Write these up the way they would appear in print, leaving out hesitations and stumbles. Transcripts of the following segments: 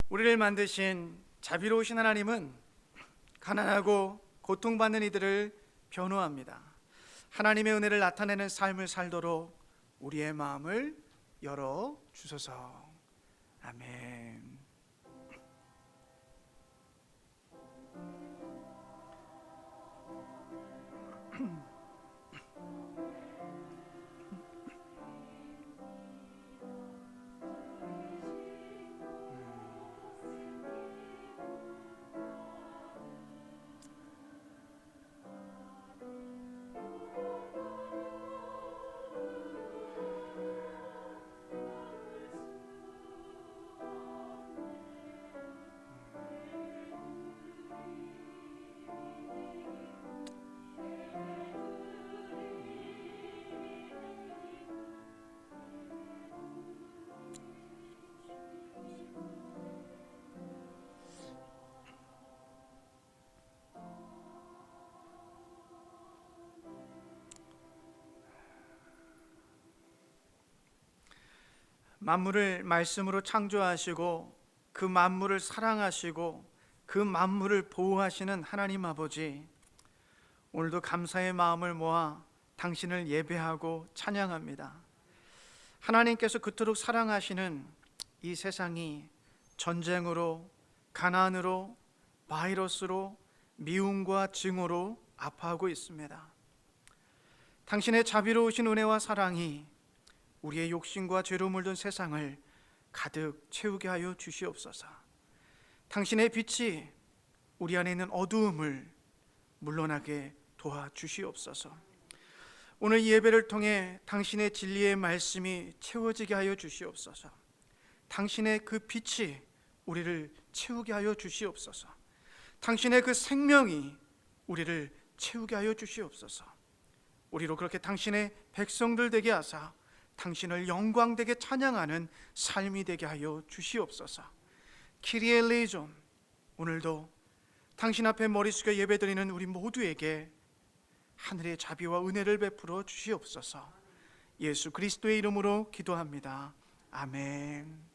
우리를 만드신 자비로우신 하나님은 가난하고 고통받는 이들을 변호합니다. 하나님의 은혜를 나타내는 삶을 살도록 우리의 마음을 열어 주소서. 아멘. 만물을 말씀으로 창조하시고 그 만물을 사랑하시고 그 만물을 보호하시는 하나님 아버지, 오늘도 감사의 마음을 모아 당신을 예배하고 찬양합니다. 하나님께서 그토록 사랑하시는 이 세상이 전쟁으로, 가난으로, 바이러스로, 미움과 증오로 아파하고 있습니다. 당신의 자비로우신 은혜와 사랑이 우리의 욕심과 죄로 물든 세상을 가득 채우게 하여 주시옵소서. 당신의 빛이 우리 안에 있는 어두움을 물러나게 도와주시옵소서. 오늘 이 예배를 통해 당신의 진리의 말씀이 채워지게 하여 주시옵소서. 당신의 그 빛이 우리를 채우게 하여 주시옵소서. 당신의 그 생명이 우리를 채우게 하여 주시옵소서. 우리로 그렇게 당신의 백성들 되게 하사 당신을 영광되게 찬양하는 삶이 되게 하여 주시옵소서. 키리에 엘레이존, 오늘도 당신 앞에 머리 숙여 예배드리는 우리 모두에게 하늘의 자비와 은혜를 베풀어 주시옵소서. 예수 그리스도의 이름으로 기도합니다. 아멘.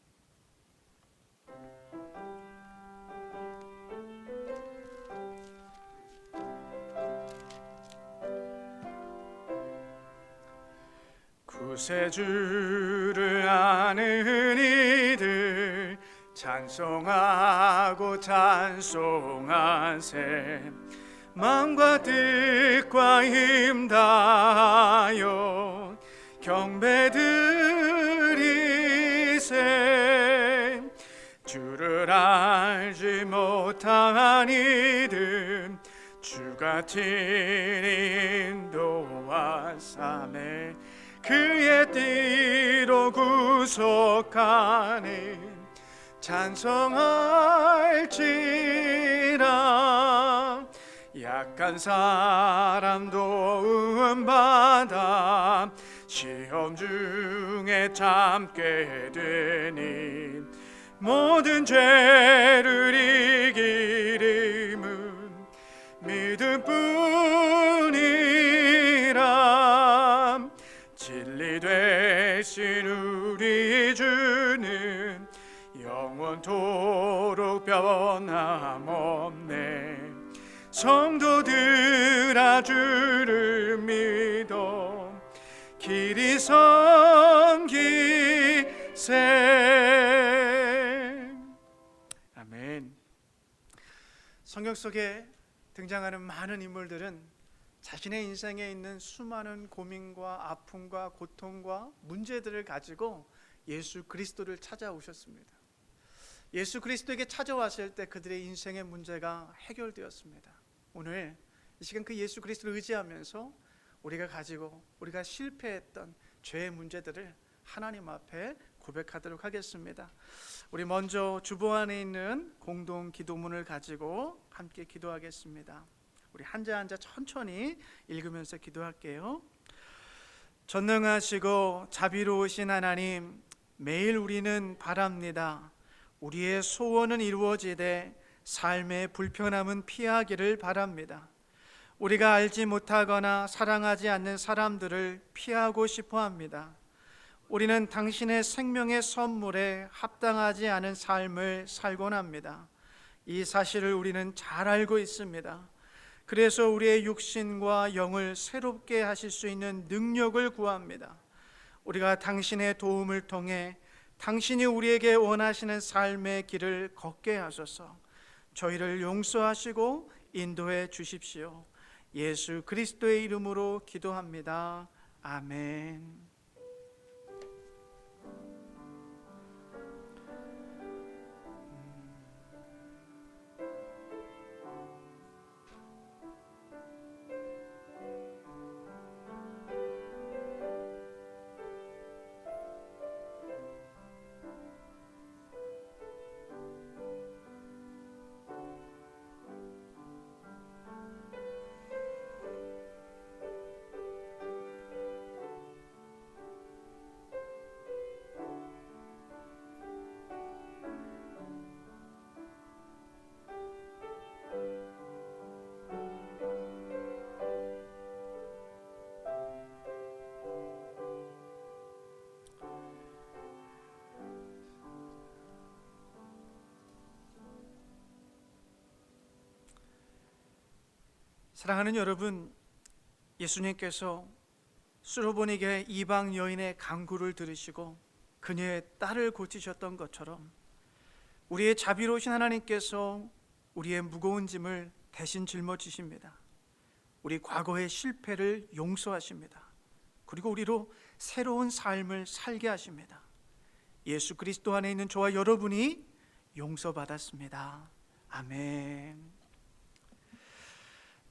구세주를 아는 이들 찬송하고 찬송하세. 마음과 뜻과 힘 다하여 경배드리세. 주를 알지 못한 이들 주가 친히 인도하사매. 그의 띠로 구속하니 찬송할지라. 약한 사람 도움받아 시험 중에 참게 되니 모든 죄를 이기림은 믿음뿐이라. 진리 되신 우리 주는 영원토록 변함없네. 성도들아 주를 믿어 길이 섬기세. 아멘. 성경 속에 등장하는 많은 인물들은 자신의 인생에 있는 수많은 고민과 아픔과 고통과 문제들을 가지고 예수 그리스도를 찾아오셨습니다. 예수 그리스도에게 찾아왔을 때 그들의 인생의 문제가 해결되었습니다. 오늘 이 시간 그 예수 그리스도를 의지하면서 우리가 실패했던 죄의 문제들을 하나님 앞에 고백하도록 하겠습니다. 우리 먼저 주보 안에 있는 공동 기도문을 가지고 함께 기도하겠습니다. 우리 한자 한자 천천히 읽으면서 기도할게요. 전능하시고 자비로우신 하나님, 매일 우리는 바랍니다. 우리의 소원은 이루어지되 삶의 불편함은 피하기를 바랍니다. 우리가 알지 못하거나 사랑하지 않는 사람들을 피하고 싶어 합니다. 우리는 당신의 생명의 선물에 합당하지 않은 삶을 살곤 합니다. 이 사실을 우리는 잘 알고 있습니다. 그래서 우리의 육신과 영을 새롭게 하실 수 있는 능력을 구합니다. 우리가 당신의 도움을 통해 당신이 우리에게 원하시는 삶의 길을 걷게 하소서. 저희를 용서하시고 인도해 주십시오. 예수 그리스도의 이름으로 기도합니다. 아멘. 사랑하는 여러분, 예수님께서 수로보니게 이방 여인의 간구를 들으시고 그녀의 딸을 고치셨던 것처럼 우리의 자비로우신 하나님께서 우리의 무거운 짐을 대신 짊어지십니다. 우리 과거의 실패를 용서하십니다. 그리고 우리로 새로운 삶을 살게 하십니다. 예수 그리스도 안에 있는 저와 여러분이 용서받았습니다. 아멘.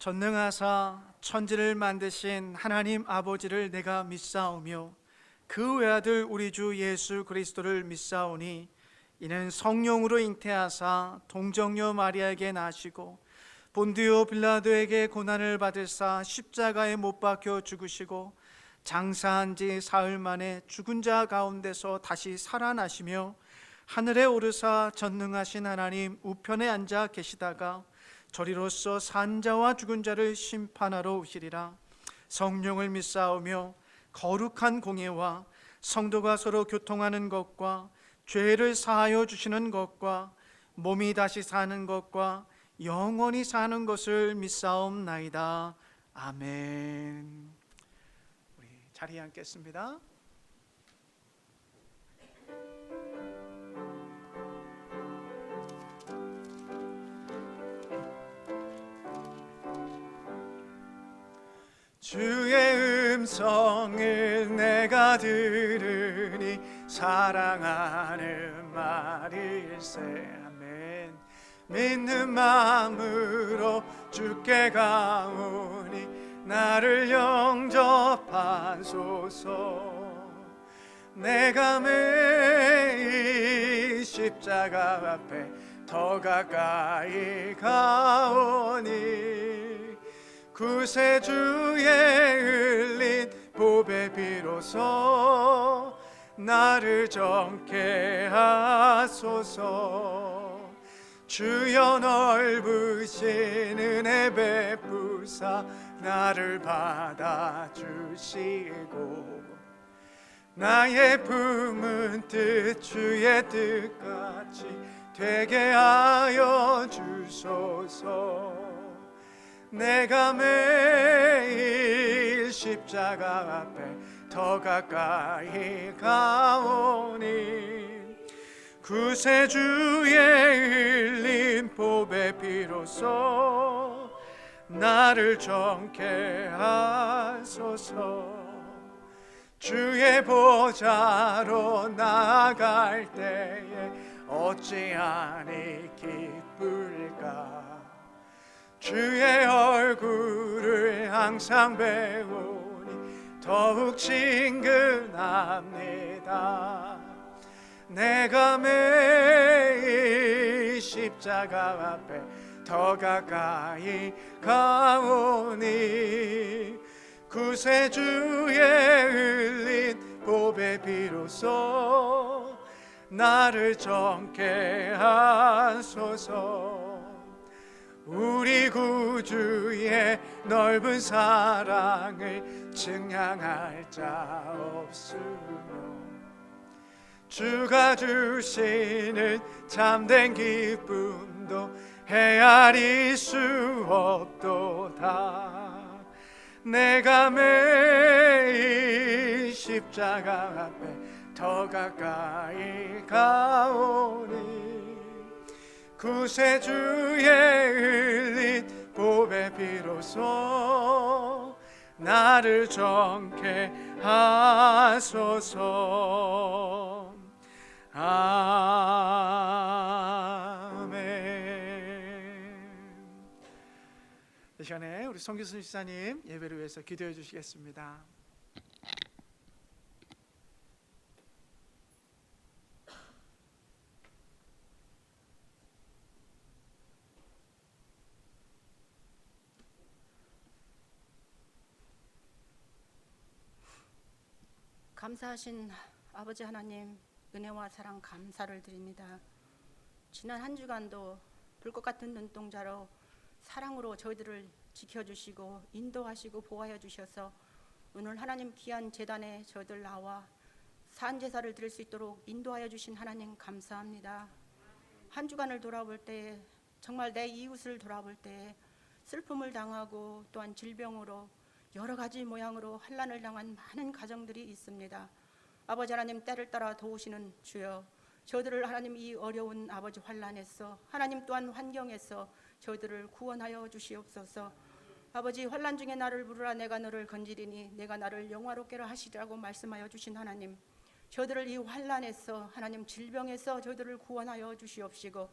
전능하사 천지를 만드신 하나님 아버지를 내가 믿사오며 그 외아들 우리 주 예수 그리스도를 믿사오니 이는 성령으로 잉태하사 동정녀 마리아에게 나시고 본디오 빌라도에게 고난을 받으사 십자가에 못 박혀 죽으시고 장사한 지 사흘 만에 죽은 자 가운데서 다시 살아나시며 하늘에 오르사 전능하신 하나님 우편에 앉아 계시다가 저리로서 산 자와 죽은 자를 심판하러 오시리라. 성령을 믿사오며 거룩한 공예와 성도가 서로 교통하는 것과 죄를 사하여 주시는 것과 몸이 다시 사는 것과 영원히 사는 것을 믿사옵나이다. 아멘. 우리 자리에 앉겠습니다. 주의 음성을 내가 들으니 사랑하는 말일세. 아멘. 믿는 마음으로 주께 가오니 나를 영접하소서. 내가 매일 십자가 앞에 더 가까이 가오니 구세주의 흘린 보배 비로소 나를 정케 하소서. 주여 넓으신 은혜 베푸사 나를 받아주시고 나의 품은 뜻 주의 뜻같이 되게 하여 주소서. 내가 매일 십자가 앞에 더 가까이 가오니 구세주의 흘린 보배 비로소 나를 정케 하소서. 주의 보좌로 나아갈 때에 어찌하니 기쁠까. 주의 얼굴을 항상 배우니 더욱 친근합니다. 내가 매일 십자가 앞에 더 가까이 가오니 구세주의 흘린 보배 비로소 나를 정케 하소서. 우리 구주의 넓은 사랑을 증량할 자 없으며 주가 주시는 참된 기쁨도 헤아릴 수 없도다. 내가 매일 십자가 앞에 더 가까이 가오니 구세주의 흘린 보배 피로써 나를 정케 하소서. 아멘. 이 시간에 우리 성규순 집사님 예배를 위해서 기도해 주시겠습니다. 감사하신 아버지 하나님, 은혜와 사랑 감사를 드립니다. 지난 한 주간도 불꽃 같은 눈동자로 사랑으로 저희들을 지켜주시고 인도하시고 보호하여 주셔서 오늘 하나님 귀한 제단에 저희들 나와 산제사를 드릴 수 있도록 인도하여 주신 하나님 감사합니다. 한 주간을 돌아볼 때에 정말 내 이웃을 돌아볼 때에 슬픔을 당하고 또한 질병으로 여러 가지 모양으로 환난을 당한 많은 가정들이 있습니다. 아버지 하나님, 때를 따라 도우시는 주여, 저들을 하나님 이 어려운 아버지 환난에서, 하나님 또한 환경에서 저들을 구원하여 주시옵소서. 아버지, 환난 중에 나를 부르라 내가 너를 건지리니 내가 나를 영화롭게 하시리라고 말씀하여 주신 하나님, 저들을 이 환난에서, 하나님 질병에서 저들을 구원하여 주시옵시고,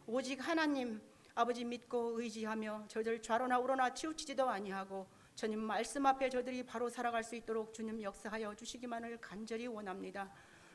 오직 하나님 아버지 믿고 의지하며 저들 좌로나 우로나 치우치지도 아니하고 주님 말씀 앞에 저들이 바로 살아갈 수 있도록 주님 역사하여 주시기만을 간절히 원합니다.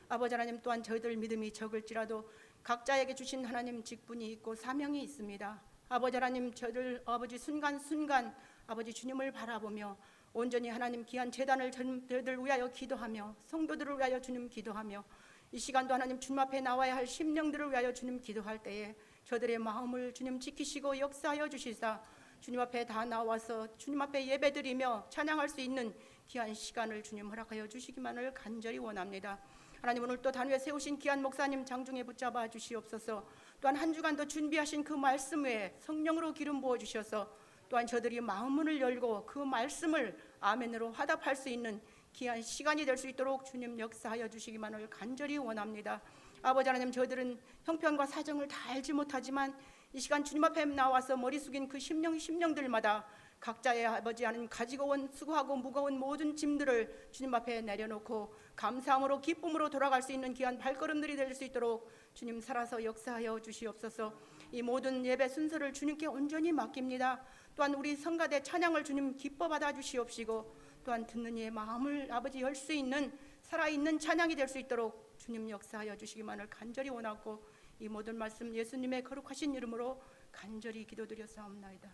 아버지 하나님, 또한 저희들 믿음이 적을지라도 각자에게 주신 하나님 직분이 있고 사명이 있습니다. 아버지 하나님, 저들 아버지 순간순간 아버지 주님을 바라보며 온전히 하나님 귀한 제단을 저희들 위하여 기도하며 성도들을 위하여 주님 기도하며 이 시간도 하나님 주님 앞에 나와야 할 심령들을 위하여 주님 기도할 때에 저들의 마음을 주님 지키시고 역사하여 주시사 주님 앞에 다 나와서 주님 앞에 예배드리며 찬양할 수 있는 귀한 시간을 주님 허락하여 주시기만을 간절히 원합니다. 하나님, 오늘 또 단위에 세우신 귀한 목사님 장중에 붙잡아 주시옵소서. 또한 한 주간도 준비하신 그 말씀 외에 성령으로 기름 부어 주셔서 또한 저들이 마음문을 열고 그 말씀을 아멘으로 화답할 수 있는 귀한 시간이 될 수 있도록 주님 역사하여 주시기만을 간절히 원합니다. 아버지 하나님, 저희들은 형편과 사정을 다 알지 못하지만 이 시간 주님 앞에 나와서 머리 숙인 그 심령들마다 각자의 아버지 하나님 가지고 온 수고하고 무거운 모든 짐들을 주님 앞에 내려놓고 감사함으로 기쁨으로 돌아갈 수 있는 귀한 발걸음들이 될 수 있도록 주님 살아서 역사하여 주시옵소서. 이 모든 예배 순서를 주님께 온전히 맡깁니다. 또한 우리 성가대 찬양을 주님 기뻐 받아 주시옵시고 또한 듣는 이의 마음을 아버지 열 수 있는 살아있는 찬양이 될 수 있도록 주님 역사하여 주시기만을 간절히 원하고 이 모든 말씀 예수님의 거룩하신 이름으로 간절히 기도드렸사옵나이다.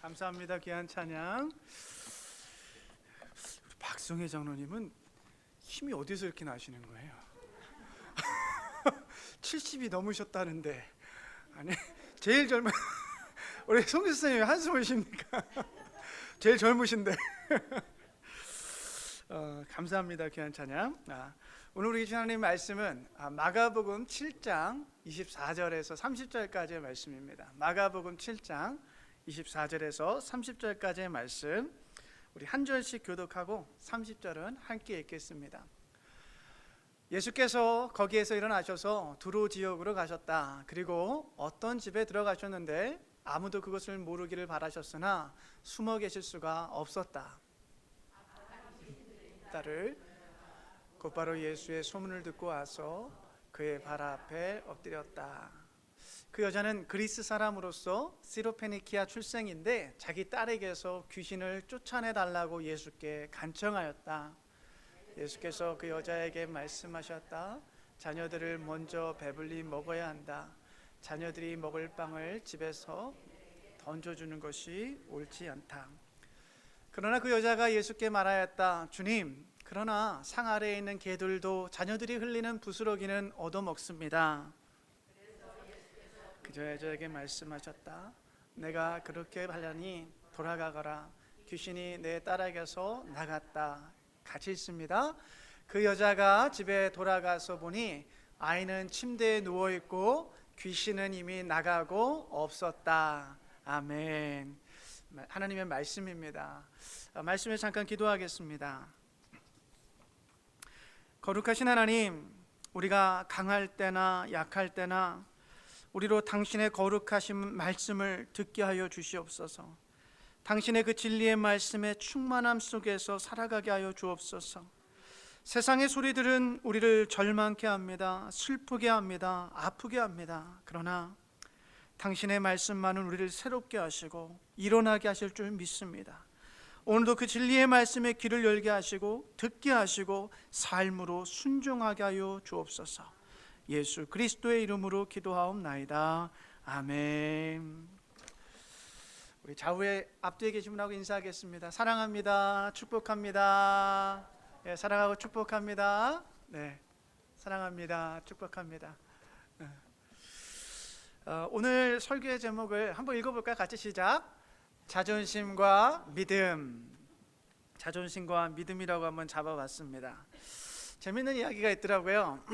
감사합니다. 귀한 찬양. 우리 박성혜 장로님은 힘이 어디서 이렇게 나시는 거예요? 70이 넘으셨다는데. 아니, 제일 젊은 우리 송교 선생님이 한숨을 쉽니까? 제일 젊으신데. 감사합니다. 귀한 찬양. 오늘 우리 하나님 말씀은 마가복음 7장 24절에서 30절까지의 말씀입니다. 마가복음 7장 24절에서 30절까지의 말씀, 우리 한 절씩 교독하고 30절은 함께 읽겠습니다. 예수께서 거기에서 일어나셔서 두로 지역으로 가셨다. 그리고 어떤 집에 들어가셨는데 아무도 그것을 모르기를 바라셨으나 숨어 계실 수가 없었다. 딸을 곧바로 예수의 소문을 듣고 와서 그의 발 앞에 엎드렸다. 그 여자는 그리스 사람으로서 시로페니키아 출생인데 자기 딸에게서 귀신을 쫓아내 달라고 예수께 간청하였다. 예수께서 그 여자에게 말씀하셨다. 자녀들을 먼저 배불리 먹어야 한다. 자녀들이 먹을 빵을 집에서 던져주는 것이 옳지 않다. 그러나 그 여자가 예수께 말하였다. 주님, 그러나 상 아래에 있는 개들도 자녀들이 흘리는 부스러기는 얻어먹습니다. 그 여자에게 말씀하셨다. 내가 그렇게 하려니 돌아가거라. 귀신이 내 딸에게서 나갔다. 같이 있습니다. 그 여자가 집에 돌아가서 보니 아이는 침대에 누워있고 귀신은 이미 나가고 없었다. 아멘. 하나님의 말씀입니다. 말씀에 잠깐 기도하겠습니다. 거룩하신 하나님, 우리가 강할 때나 약할 때나 우리로 당신의 거룩하신 말씀을 듣게 하여 주시옵소서. 당신의 그 진리의 말씀의 충만함 속에서 살아가게 하여 주옵소서. 세상의 소리들은 우리를 절망케 합니다. 슬프게 합니다. 아프게 합니다. 그러나 당신의 말씀만은 우리를 새롭게 하시고 일어나게 하실 줄 믿습니다. 오늘도 그 진리의 말씀에 귀를 열게 하시고 듣게 하시고 삶으로 순종하게 하여 주옵소서. 예수 그리스도의 이름으로 기도하옵나이다. 아멘. 우리 좌우에 앞뒤에 계신 분하고 인사하겠습니다. 사랑합니다. 축복합니다. 네, 사랑하고 축복합니다. 네, 사랑합니다. 축복합니다. 오늘 설교의 제목을 한번 읽어볼까요? 같이 시작. 자존심과 믿음. 자존심과 믿음이라고 한번 잡아봤습니다. 재밌는 이야기가 있더라고요.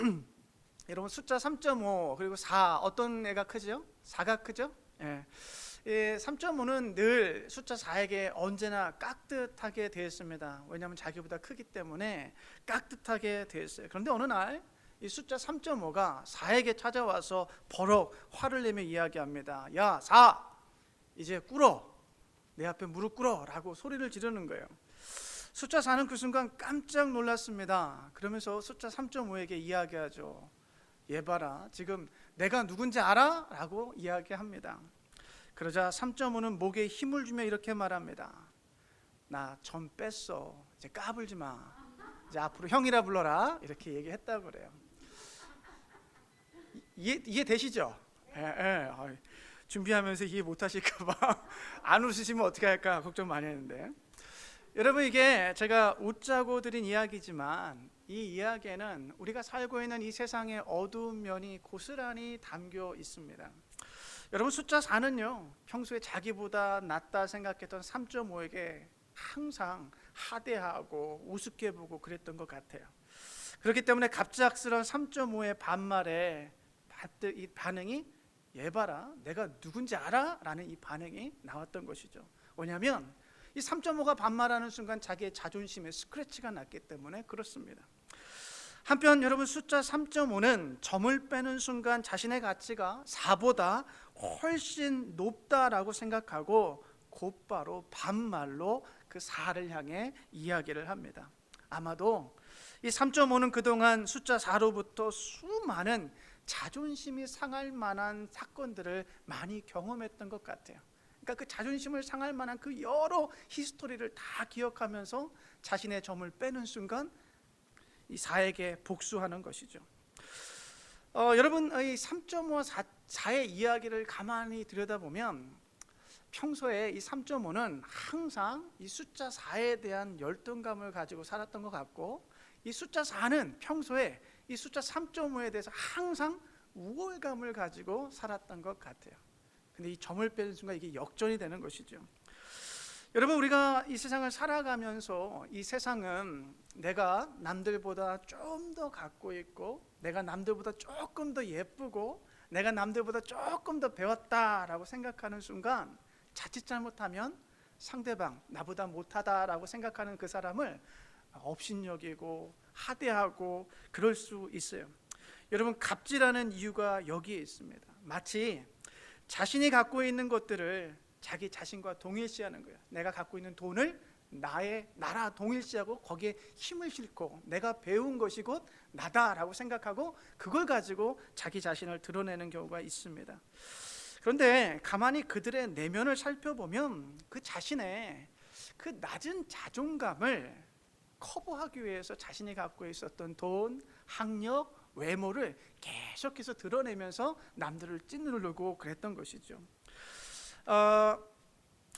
여러분, 숫자 3.5 그리고 4 어떤 애가 크죠? 4가 크죠? 예. 3.5는 늘 숫자 4에게 언제나 깍듯하게 되어 있습니다. 왜냐하면 자기보다 크기 때문에 깍듯하게 되어 있어요. 그런데 어느 날 이 숫자 3.5가 4에게 찾아와서 버럭 화를 내며 이야기합니다. 야, 4! 이제 꿇어! 내 앞에 무릎 꿇어! 라고 소리를 지르는 거예요. 숫자 4는 그 순간 깜짝 놀랐습니다. 그러면서 숫자 3.5에게 이야기하죠. 얘 봐라, 지금 내가 누군지 알아? 라고 이야기합니다. 그러자 3.5는 목에 힘을 주며 이렇게 말합니다. 나 전 뺐어. 이제 까불지 마. 이제 앞으로 형이라 불러라. 이렇게 얘기했다고 그래요. 이해되시죠? 예. 준비하면서 이해 못하실까 봐 안 웃으시면 어떻게 할까 걱정 많이 했는데, 여러분, 이게 제가 웃자고 드린 이야기지만 이 이야기에는 우리가 살고 있는 이 세상의 어두운 면이 고스란히 담겨 있습니다. 여러분, 숫자 4는요, 평소에 자기보다 낫다 생각했던 3.5에게 항상 하대하고 우습게 보고 그랬던 것 같아요. 그렇기 때문에 갑작스러운 3.5의 반말에 이 반응이 얘 봐라, 내가 누군지 알아? 라는 이 반응이 나왔던 것이죠. 왜냐하면 이 3.5가 반말하는 순간 자기의 자존심에 스크래치가 났기 때문에 그렇습니다. 한편 여러분, 숫자 3.5는 점을 빼는 순간 자신의 가치가 4보다 훨씬 높다라고 생각하고 곧바로 반말로 그 4를 향해 이야기를 합니다. 아마도 이 3.5는 그동안 숫자 4로부터 수많은 자존심이 상할 만한 사건들을 많이 경험했던 것 같아요. 그러니까 그 자존심을 상할 만한 그 여러 히스토리를 다 기억하면서 자신의 점을 빼는 순간 이 4에게 복수하는 것이죠. 여러분, 이 3.5와 4의 이야기를 가만히 들여다보면 평소에 이 3.5는 항상 이 숫자 4에 대한 열등감을 가지고 살았던 것 같고, 이 숫자 4는 평소에 이 숫자 3.5에 대해서 항상 우월감을 가지고 살았던 것 같아요. 근데 이 점을 빼는 순간 이게 역전이 되는 것이죠. 여러분, 우리가 이 세상을 살아가면서 이 세상은 내가 남들보다 좀 더 갖고 있고, 내가 남들보다 조금 더 예쁘고, 내가 남들보다 조금 더 배웠다라고 생각하는 순간 자칫 잘못하면 상대방 나보다 못하다라고 생각하는 그 사람을 업신여기고 하대하고 그럴 수 있어요. 여러분, 갑질하는 이유가 여기에 있습니다. 마치 자신이 갖고 있는 것들을 자기 자신과 동일시하는 거예요. 내가 갖고 있는 돈을 나라 동일시하고 거기에 힘을 싣고 내가 배운 것이 곧 나다라고 생각하고 그걸 가지고 자기 자신을 드러내는 경우가 있습니다. 그런데 가만히 그들의 내면을 살펴보면 그 자신의 그 낮은 자존감을 커버하기 위해서 자신이 갖고 있었던 돈, 학력, 외모를 계속해서 드러내면서 남들을 찌르고 그랬던 것이죠.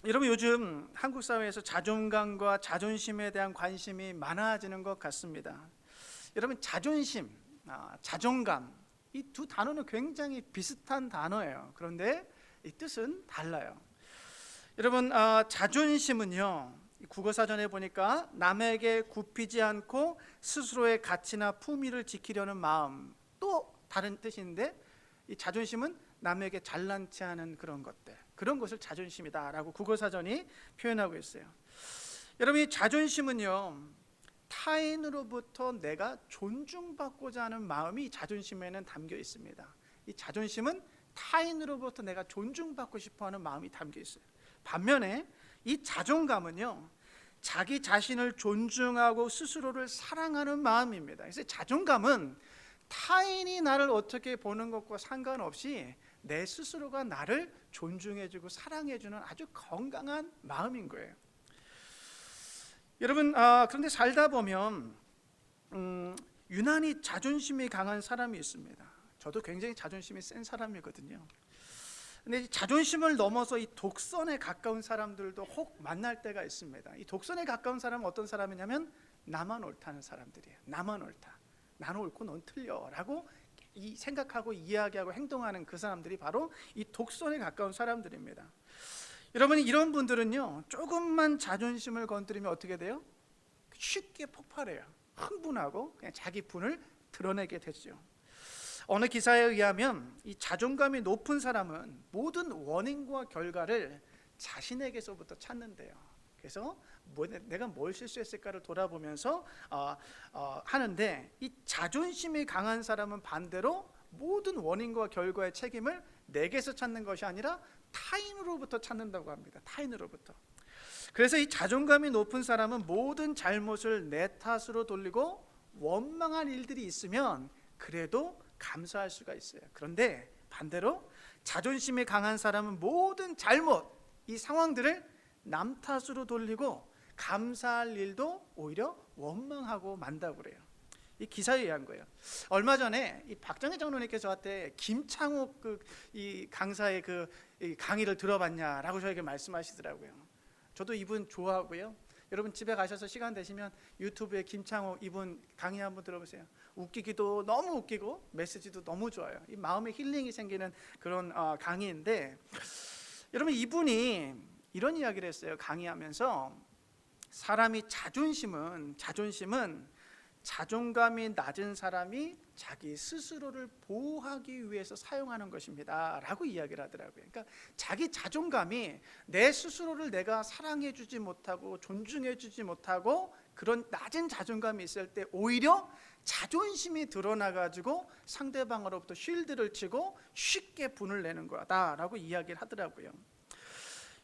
여러분, 요즘 한국 사회에서 자존감과 자존심에 대한 관심이 많아지는 것 같습니다. 여러분, 자존심, 자존감, 이 두 단어는 굉장히 비슷한 단어예요. 그런데 이 뜻은 달라요. 여러분, 자존심은요, 국어사전에 보니까 남에게 굽히지 않고 스스로의 가치나 품위를 지키려는 마음, 또 다른 뜻인데, 이 자존심은 남에게 잘난 체하는 그런 것들, 그런 것을 자존심이다라고 국어사전이 표현하고 있어요. 여러분, 이 자존심은요, 타인으로부터 내가 존중받고자 하는 마음이 자존심에는 담겨 있습니다. 이 자존심은 타인으로부터 내가 존중받고 싶어하는 마음이 담겨 있어요. 반면에 이 자존감은요, 자기 자신을 존중하고 스스로를 사랑하는 마음입니다. 그래서 자존감은 타인이 나를 어떻게 보는 것과 상관없이 내 스스로가 나를 존중해주고 사랑해주는 아주 건강한 마음인 거예요. 여러분, 그런데 살다 보면 유난히 자존심이 강한 사람이 있습니다. 저도 굉장히 자존심이 센 사람이거든요. 근데 자존심을 넘어서 이 독선에 가까운 사람들도 혹 만날 때가 있습니다. 이 독선에 가까운 사람은 어떤 사람이냐면 나만 옳다는 사람들이에요. 나만 옳다, 나는 옳고 넌 틀려 라고 이 생각하고 이야기하고 행동하는 그 사람들이 바로 이 독선에 가까운 사람들입니다. 여러분, 이런 분들은요, 조금만 자존심을 건드리면 어떻게 돼요? 쉽게 폭발해요. 흥분하고 그냥 자기 분을 드러내게 되죠. 어느 기사에 의하면 이 자존감이 높은 사람은 모든 원인과 결과를 자신에게서부터 찾는데요. 그래서 내가 뭘 실수했을까를 돌아보면서 하는데, 이 자존심이 강한 사람은 반대로 모든 원인과 결과의 책임을 내게서 찾는 것이 아니라 타인으로부터 찾는다고 합니다. 타인으로부터. 그래서 이 자존감이 높은 사람은 모든 잘못을 내 탓으로 돌리고 원망할 일들이 있으면 그래도 감사할 수가 있어요. 그런데 반대로 자존심이 강한 사람은 모든 잘못, 이 상황들을 남 탓으로 돌리고 감사할 일도 오히려 원망하고 만다고 그래요. 이 기사에 의한 거예요. 얼마 전에 이 박정희 장로님께서 저한테 김창옥 이 강사의 이 강의를 들어봤냐라고 저에게 말씀하시더라고요. 저도 이분 좋아하고요. 여러분, 집에 가셔서 시간 되시면 유튜브에 김창옥 이분 강의 한번 들어보세요. 웃기기도 너무 웃기고 메시지도 너무 좋아요. 이 마음에 힐링이 생기는 그런 강의인데, 여러분, 이분이 이런 이야기를 했어요. 강의하면서 사람이 자존심은 자존감이 낮은 사람이 자기 스스로를 보호하기 위해서 사용하는 것입니다 라고 이야기를 하더라고요. 그러니까 자기 자존감이 내 스스로를 내가 사랑해주지 못하고 존중해주지 못하고 그런 낮은 자존감이 있을 때 오히려 자존심이 드러나가지고 상대방으로부터 쉴드를 치고 쉽게 분을 내는 거다라고 이야기를 하더라고요.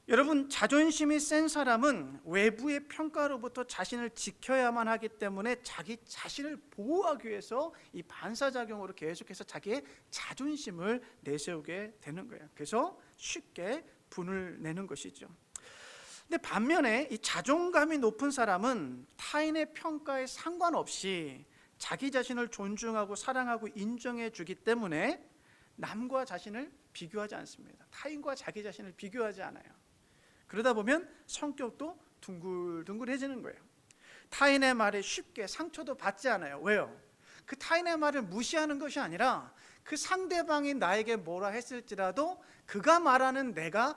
여러분, 자존심이 센 사람은 외부의 평가로부터 자신을 지켜야만 하기 때문에 자기 자신을 보호하기 위해서 이 반사작용으로 계속해서 자기의 자존심을 내세우게 되는 거예요. 그래서 쉽게 분을 내는 것이죠. 근데 반면에 이 자존감이 높은 사람은 타인의 평가에 상관없이 자기 자신을 존중하고 사랑하고 인정해 주기 때문에 남과 자신을 비교하지 않습니다. 타인과 자기 자신을 비교하지 않아요. 그러다 보면 성격도 둥글둥글해지는 거예요. 타인의 말에 쉽게 상처도 받지 않아요. 왜요? 그 타인의 말을 무시하는 것이 아니라 그 상대방이 나에게 뭐라 했을지라도 그가 말하는 내가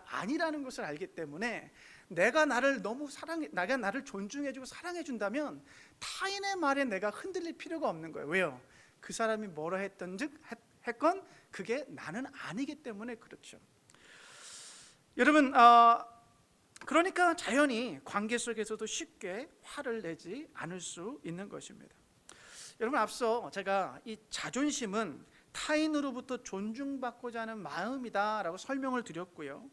아니라는 것을 알기 때문에 내가 나를 존중해주고 사랑해준다면 타인의 말에 내가 흔들릴 필요가 없는 거예요. 왜요? 그 사람이 뭐라 했건 그게 나는 아니기 때문에 그렇죠. 여러분, 그러니까 자연히 관계 속에서도 쉽게 화를 내지 않을 수 있는 것입니다. 여러분, 앞서 제가 이 자존심은 타인으로부터 존중받고자 하는 마음이다라고 설명을 드렸고요.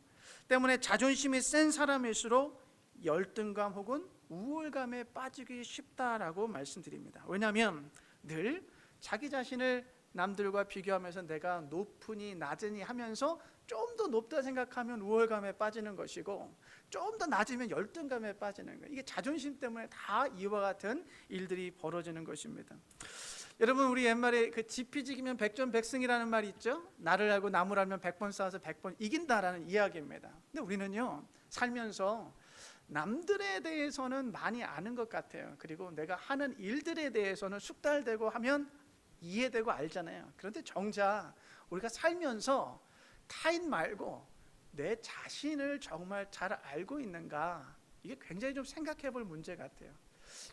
때문에 자존심이 센 사람일수록 열등감 혹은 우월감에 빠지기 쉽다라고 말씀드립니다. 왜냐하면 늘 자기 자신을 남들과 비교하면서 내가 높으니 낮으니 하면서 좀 더 높다 생각하면 우월감에 빠지는 것이고 좀 더 낮으면 열등감에 빠지는 거예요. 이게 자존심 때문에 다 이와 같은 일들이 벌어지는 것입니다. 여러분, 우리 옛말에 그 지피지기면 백전백승이라는 말이 있죠. 나를 알고 남을 알면 100번 싸워서 100번 이긴다라는 이야기입니다. 근데 우리는요, 살면서 남들에 대해서는 많이 아는 것 같아요. 그리고 내가 하는 일들에 대해서는 숙달되고 하면 이해되고 알잖아요. 그런데 정작 우리가 살면서 타인 말고 내 자신을 정말 잘 알고 있는가, 이게 굉장히 좀 생각해 볼 문제 같아요.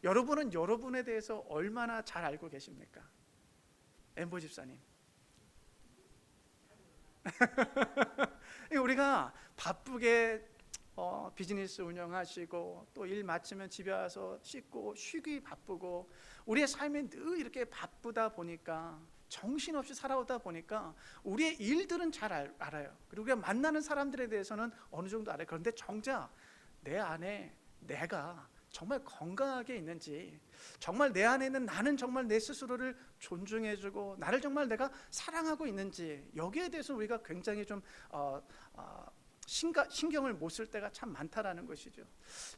여러분은 여러분에 대해서 얼마나 잘 알고 계십니까? 엠보 집사님. 우리가 바쁘게 비즈니스 운영하시고 또 일 마치면 집에 와서 씻고 쉬기 바쁘고 우리의 삶이 늘 이렇게 바쁘다 보니까 정신없이 살아오다 보니까 우리의 일들은 잘 알아요. 그리고 우리가 만나는 사람들에 대해서는 어느 정도 알아요. 그런데 정작 내 안에 내가 정말 건강하게 있는지, 정말 내 안에 있는 나는 정말 내 스스로를 존중해주고 나를 정말 내가 사랑하고 있는지, 여기에 대해서 우리가 굉장히 좀 신경을 못 쓸 때가 참 많다라는 것이죠.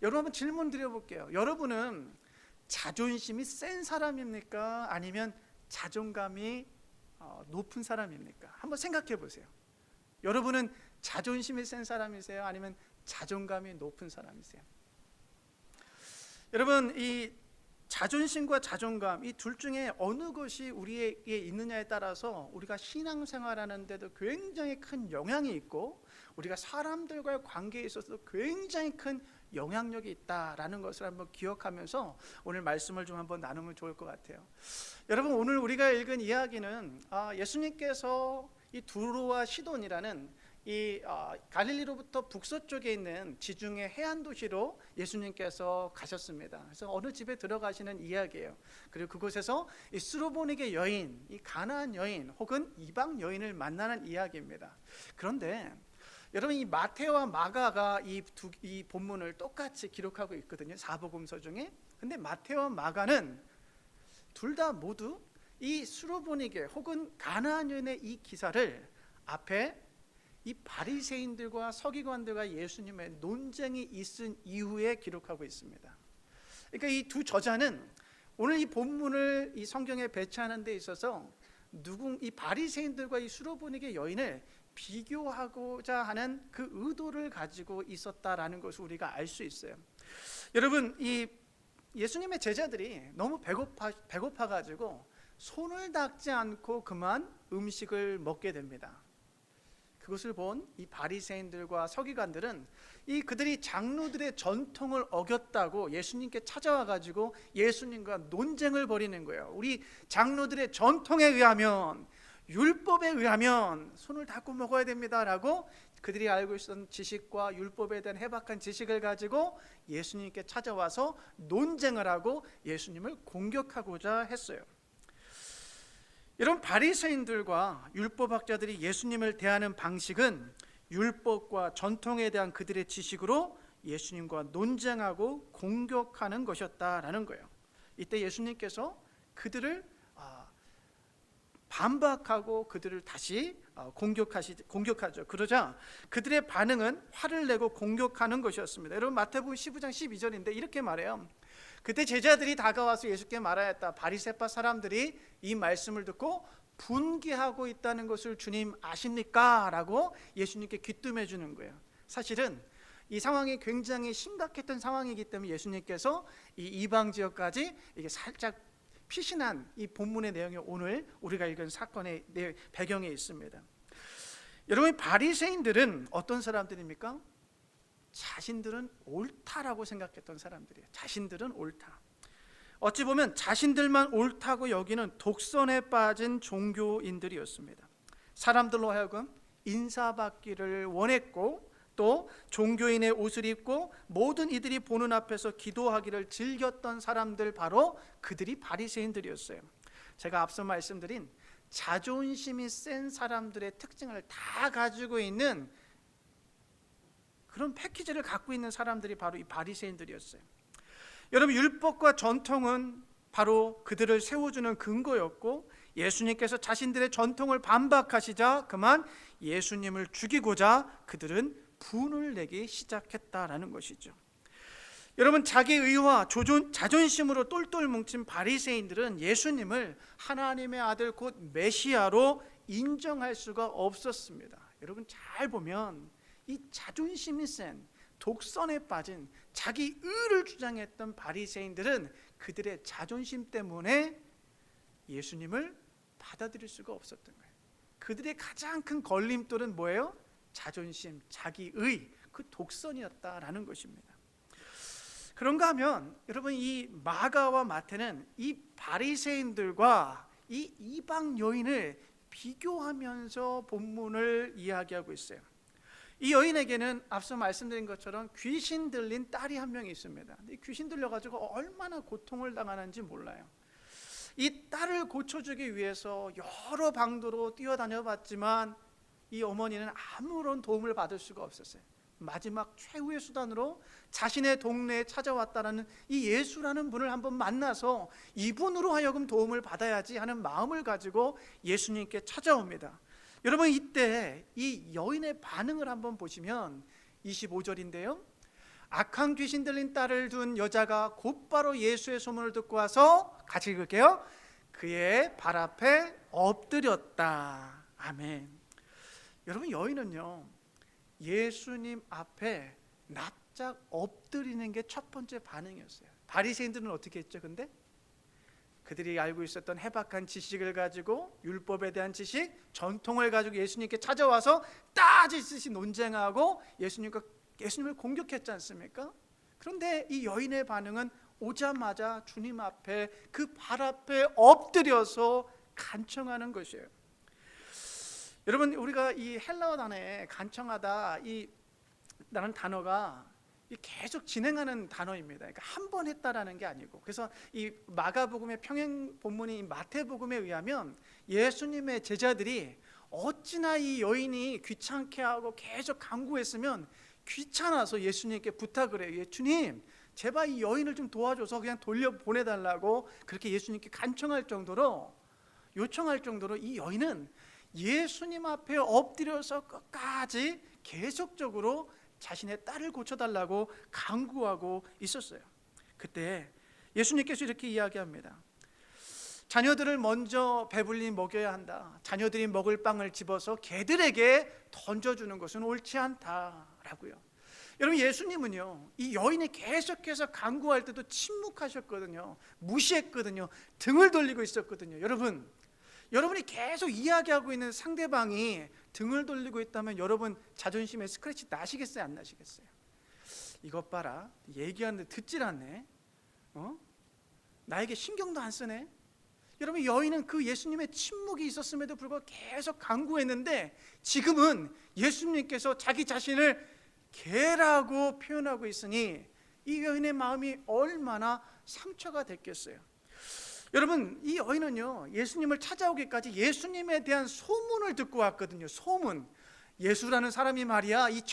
여러분, 한번 질문 드려볼게요. 여러분은 자존심이 센 사람입니까? 아니면 자존감이 높은 사람입니까? 한번 생각해 보세요. 여러분은 자존심이 센 사람이세요? 아니면 자존감이 높은 사람이세요? 여러분, 이 자존심과 자존감, 이 둘 중에 어느 것이 우리에게 있느냐에 따라서 우리가 신앙생활하는 데도 굉장히 큰 영향이 있고 우리가 사람들과의 관계에 있어서 굉장히 큰 영향력이 있다라는 것을 한번 기억하면서 오늘 말씀을 좀 한번 나누면 좋을 것 같아요. 여러분, 오늘 우리가 읽은 이야기는 예수님께서 이 두로와 시돈이라는 이 갈릴리로부터 북서쪽에 있는 지중해 해안 도시로 예수님께서 가셨습니다. 그래서 어느 집에 들어가시는 이야기예요. 그리고 그곳에서 이 스로보니게 여인, 이 가나안 여인 혹은 이방 여인을 만나는 이야기입니다. 그런데 여러분, 이 마태와 마가가 이 본문을 똑같이 기록하고 있거든요. 사복음서 중에. 근데 마태와 마가는 둘 다 모두 이 스로보니게 혹은 가나안 여인의 이 기사를 앞에 이 바리새인들과 서기관들과 예수님의 논쟁이 있은 이후에 기록하고 있습니다. 그러니까 이 두 저자는 오늘 이 본문을 이 성경에 배치하는 데 있어서 이 바리새인들과 이 스로보니게 여인을 비교하고자 하는 그 의도를 가지고 있었다라는 것을 우리가 알 수 있어요. 여러분, 이 예수님의 제자들이 너무 배고파가지고 손을 닦지 않고 그만 음식을 먹게 됩니다. 그것을 본 이 바리새인들과 서기관들은 그들이 장로들의 전통을 어겼다고 예수님께 찾아와 가지고 예수님과 논쟁을 벌이는 거예요. 우리 장로들의 전통에 의하면, 율법에 의하면 손을 닦고 먹어야 됩니다라고 그들이 알고 있었던 지식과 율법에 대한 해박한 지식을 가지고 예수님께 찾아와서 논쟁을 하고 예수님을 공격하고자 했어요. 여러분, 바리새인들과 율법학자들이 예수님을 대하는 방식은 율법과 전통에 대한 그들의 지식으로 예수님과 논쟁하고 공격하는 것이었다라는 거예요. 이때 예수님께서 그들을 반박하고 그들을 다시 공격하죠. 그러자 그들의 반응은 화를 내고 공격하는 것이었습니다. 여러분, 마태복음 15장 12절인데 이렇게 말해요. 그때 제자들이 다가와서 예수께 말하였다. 바리새파 사람들이 이 말씀을 듣고 분개하고 있다는 것을 주님 아십니까? 라고 예수님께 귀뜸해 주는 거예요. 사실은 이 상황이 굉장히 심각했던 상황이기 때문에 예수님께서 이 이방 지역까지 이게 살짝 피신한 이 본문의 내용이 오늘 우리가 읽은 사건의 배경에 있습니다. 여러분, 바리새인들은 어떤 사람들입니까? 자신들은 옳다라고 생각했던 사람들이에요. 자신들은 옳다. 어찌 보면 자신들만 옳다고 여기는 독선에 빠진 종교인들이었습니다. 사람들로 하여금 인사받기를 원했고 또 종교인의 옷을 입고 모든 이들이 보는 앞에서 기도하기를 즐겼던 사람들, 바로 그들이 바리새인들이었어요. 제가 앞서 말씀드린 자존심이 센 사람들의 특징을 다 가지고 있는 그런 패키지를 갖고 있는 사람들이 바로 이 바리새인들이었어요. 여러분, 율법과 전통은 바로 그들을 세워주는 근거였고, 예수님께서 자신들의 전통을 반박하시자 그만 예수님을 죽이고자 그들은 분을 내기 시작했다라는 것이죠. 여러분, 자기 의와 자존심으로 똘똘 뭉친 바리새인들은 예수님을 하나님의 아들 곧 메시아로 인정할 수가 없었습니다. 여러분, 잘 보면 이 자존심이 센, 독선에 빠진, 자기 의를 주장했던 바리새인들은 그들의 자존심 때문에 예수님을 받아들일 수가 없었던 거예요. 그들의 가장 큰 걸림돌은 뭐예요? 자존심, 자기의, 그 독선이었다라는 것입니다. 그런가 하면 여러분, 이 마가와 마태는 이 바리새인들과 이 이방 여인을 비교하면서 본문을 이야기하고 있어요. 이 여인에게는 앞서 말씀드린 것처럼 귀신 들린 딸이 한 명이 있습니다. 이 귀신 들려가지고 얼마나 고통을 당하는지 몰라요. 이 딸을 고쳐주기 위해서 여러 방도로 뛰어다녀 봤지만 이 어머니는 아무런 도움을 받을 수가 없었어요. 마지막 최후의 수단으로 자신의 동네에 찾아왔다는 이 예수라는 분을 한번 만나서 이분으로 하여금 도움을 받아야지 하는 마음을 가지고 예수님께 찾아옵니다. 여러분, 이때 이 여인의 반응을 한번 보시면 25절인데요. 악한 귀신 들린 딸을 둔 여자가 곧바로 예수의 소문을 듣고 와서, 같이 읽을게요. 그의 발 앞에 엎드렸다. 아멘. 여러분, 여인은요, 예수님 앞에 납작 엎드리는 게 첫 번째 반응이었어요. 바리새인들은 어떻게 했죠? 근데 그들이 알고 있었던 해박한 지식을 가지고, 율법에 대한 지식, 전통을 가지고 예수님께 찾아와서 따지듯이 논쟁하고 예수님을 공격했지 않습니까? 그런데 이 여인의 반응은 오자마자 주님 앞에, 그 발 앞에 엎드려서 간청하는 것이에요. 여러분, 우리가 이 헬라어 단어에 간청하다, 라는 단어가 계속 진행하는 단어입니다. 그러니까 한 번 했다라는 게 아니고, 그래서 이 마가복음의 평행 본문인 마태복음에 의하면 예수님의 제자들이 어찌나 이 여인이 귀찮게 하고 계속 간구했으면 귀찮아서 예수님께 부탁을 해요. 예수님, 제발 이 여인을 좀 도와줘서 그냥 돌려보내달라고 그렇게 예수님께 요청할 정도로 이 여인은 예수님 앞에 엎드려서 끝까지 계속적으로 자신의 딸을 고쳐달라고 간구하고 있었어요. 그때 예수님께서 이렇게 이야기합니다. 자녀들을 먼저 배불리 먹여야 한다. 자녀들이 먹을 빵을 집어서 개들에게 던져주는 것은 옳지 않다라고요. 여러분, 예수님은요, 이 여인이 계속해서 간구할 때도 침묵하셨거든요. 무시했거든요. 등을 돌리고 있었거든요. 여러분이 계속 이야기하고 있는 상대방이 등을 돌리고 있다면 여러분 자존심에 스크래치 나시겠어요? 안 나시겠어요? 이것 봐라, 얘기하는데 듣질 않네. 나에게 신경도 안 쓰네. 여러분, 여인은 그 예수님의 침묵이 있었음에도 불구하고 계속 간구했는데, 지금은 예수님께서 자기 자신을 개라고 표현하고 있으니 이 여인의 마음이 얼마나 상처가 됐겠어요. 여러분, 이 여인은요, 예수님을 찾아오기까지 예수님에 대한 소문을 듣고 왔거든요. 소문. 예수라는 사람이 말이야, 이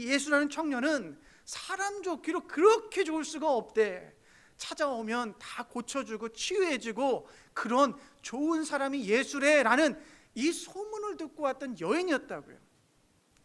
예수라는 청년은 사람 좋기로 그렇게 좋을 수가 없대. 찾아오면 다 고쳐주고 치유해주고 그런 좋은 사람이 예수래라는 이 소문을 듣고 왔던 여인이었다고요.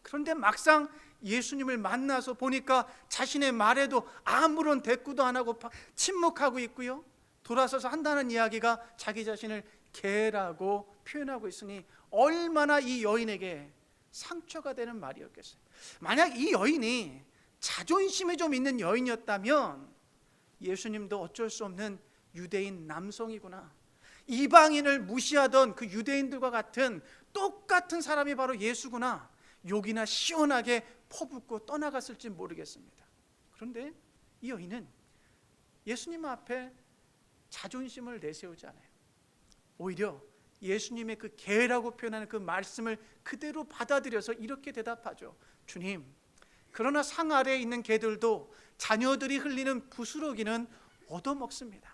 그런데 막상 예수님을 만나서 보니까 자신의 말에도 아무런 대꾸도 안 하고 침묵하고 있고요, 돌아서서 한다는 이야기가 자기 자신을 개라고 표현하고 있으니 얼마나 이 여인에게 상처가 되는 말이었겠어요. 만약 이 여인이 자존심이 좀 있는 여인이었다면 예수님도 어쩔 수 없는 유대인 남성이구나, 이방인을 무시하던 그 유대인들과 같은 똑같은 사람이 바로 예수구나, 욕이나 시원하게 퍼붓고 떠나갔을지 모르겠습니다. 그런데 이 여인은 예수님 앞에 자존심을 내세우지 않아요. 오히려 예수님의 그 개라고 표현하는 그 말씀을 그대로 받아들여서 이렇게 대답하죠. 주님, 그러나 상 아래에 있는 개들도 자녀들이 흘리는 부스러기는 얻어먹습니다.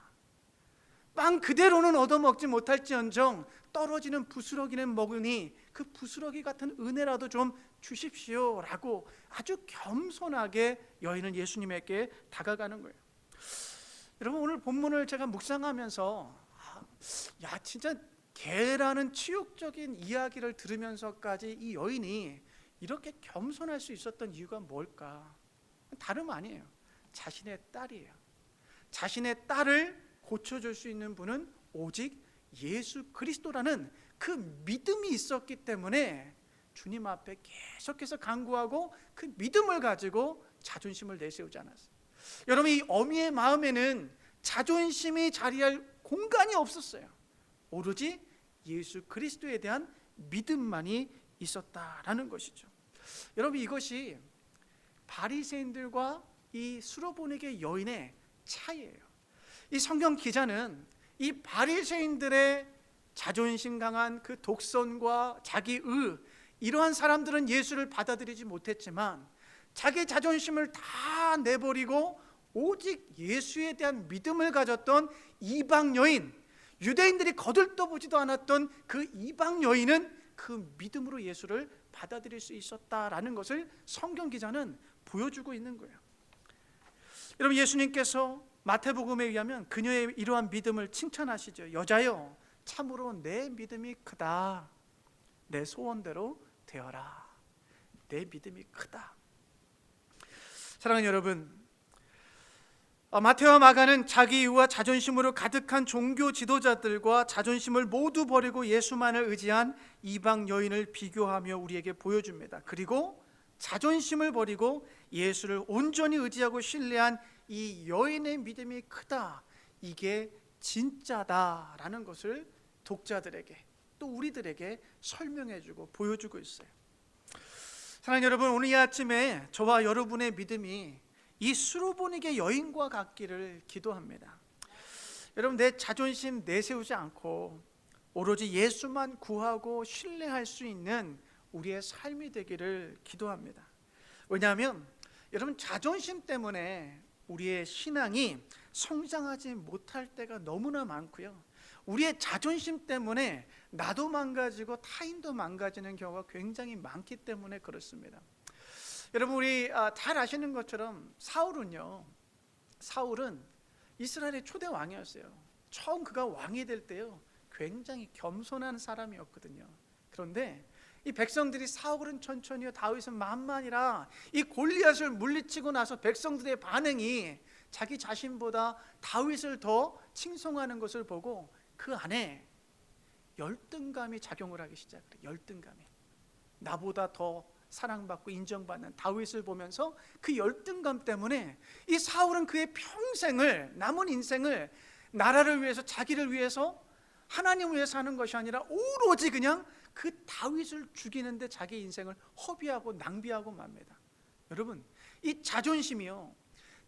빵 그대로는 얻어먹지 못할지언정 떨어지는 부스러기는 먹으니 그 부스러기 같은 은혜라도 좀 주십시오 라고 아주 겸손하게 여인은 예수님에게 다가가는 거예요. 여러분, 오늘 본문을 제가 묵상하면서 야, 진짜 개라는 치욕적인 이야기를 들으면서까지 이 여인이 이렇게 겸손할 수 있었던 이유가 뭘까? 다름 아니에요. 자신의 딸이에요. 자신의 딸을 고쳐줄 수 있는 분은 오직 예수 그리스도라는 그 믿음이 있었기 때문에 주님 앞에 계속해서 간구하고 그 믿음을 가지고 자존심을 내세우지 않았어요. 여러분, 이 어미의 마음에는 자존심이 자리할 공간이 없었어요. 오로지 예수 그리스도에 대한 믿음만이 있었다라는 것이죠. 여러분, 이것이 바리새인들과 이 수로보니게 여인의 차이예요. 이 성경 기자는 이 바리새인들의 자존심 강한 그 독선과 자기의 이러한 사람들은 예수를 받아들이지 못했지만 자기 자존심을 다 내버리고 오직 예수에 대한 믿음을 가졌던 이방 여인, 유대인들이 거들떠보지도 않았던 그 이방 여인은 그 믿음으로 예수를 받아들일 수 있었다라는 것을 성경 기자는 보여주고 있는 거예요. 여러분, 예수님께서 마태복음에 의하면 그녀의 이러한 믿음을 칭찬하시죠. 여자여, 참으로 내 믿음이 크다. 내 소원대로 되어라. 내 믿음이 크다. 사랑하는 여러분, 마태와 마가는 자기 이유와 자존심으로 가득한 종교 지도자들과 자존심을 모두 버리고 예수만을 의지한 이방 여인을 비교하며 우리에게 보여줍니다. 그리고 자존심을 버리고 예수를 온전히 의지하고 신뢰한 이 여인의 믿음이 크다, 이게 진짜다라는 것을 독자들에게 또 우리들에게 설명해주고 보여주고 있어요. 사랑하는 여러분, 오늘 이 아침에 저와 여러분의 믿음이 이 수로보니게 여인과 같기를 기도합니다. 여러분, 내 자존심 내세우지 않고 오로지 예수만 구하고 신뢰할 수 있는 우리의 삶이 되기를 기도합니다. 왜냐하면 여러분, 자존심 때문에 우리의 신앙이 성장하지 못할 때가 너무나 많고요, 우리의 자존심 때문에 나도 망가지고 타인도 망가지는 경우가 굉장히 많기 때문에 그렇습니다. 여러분, 우리 잘 아시는 것처럼 사울은 이스라엘의 초대 왕이었어요. 처음 그가 왕이 될 때요, 굉장히 겸손한 사람이었거든요. 그런데 이 백성들이 사울은 천천히요, 다윗은 만만이라 이 골리앗을 물리치고 나서 백성들의 반응이 자기 자신보다 다윗을 더 칭송하는 것을 보고 그 안에 열등감이 작용을 하기 시작해요. 열등감이, 나보다 더 사랑받고 인정받는 다윗을 보면서 그 열등감 때문에 이 사울은 그의 평생을, 남은 인생을 나라를 위해서, 자기를 위해서, 하나님을 위해서 사는 것이 아니라 오로지 그냥 그 다윗을 죽이는데 자기 인생을 허비하고 낭비하고 맙니다. 여러분, 이 자존심이요,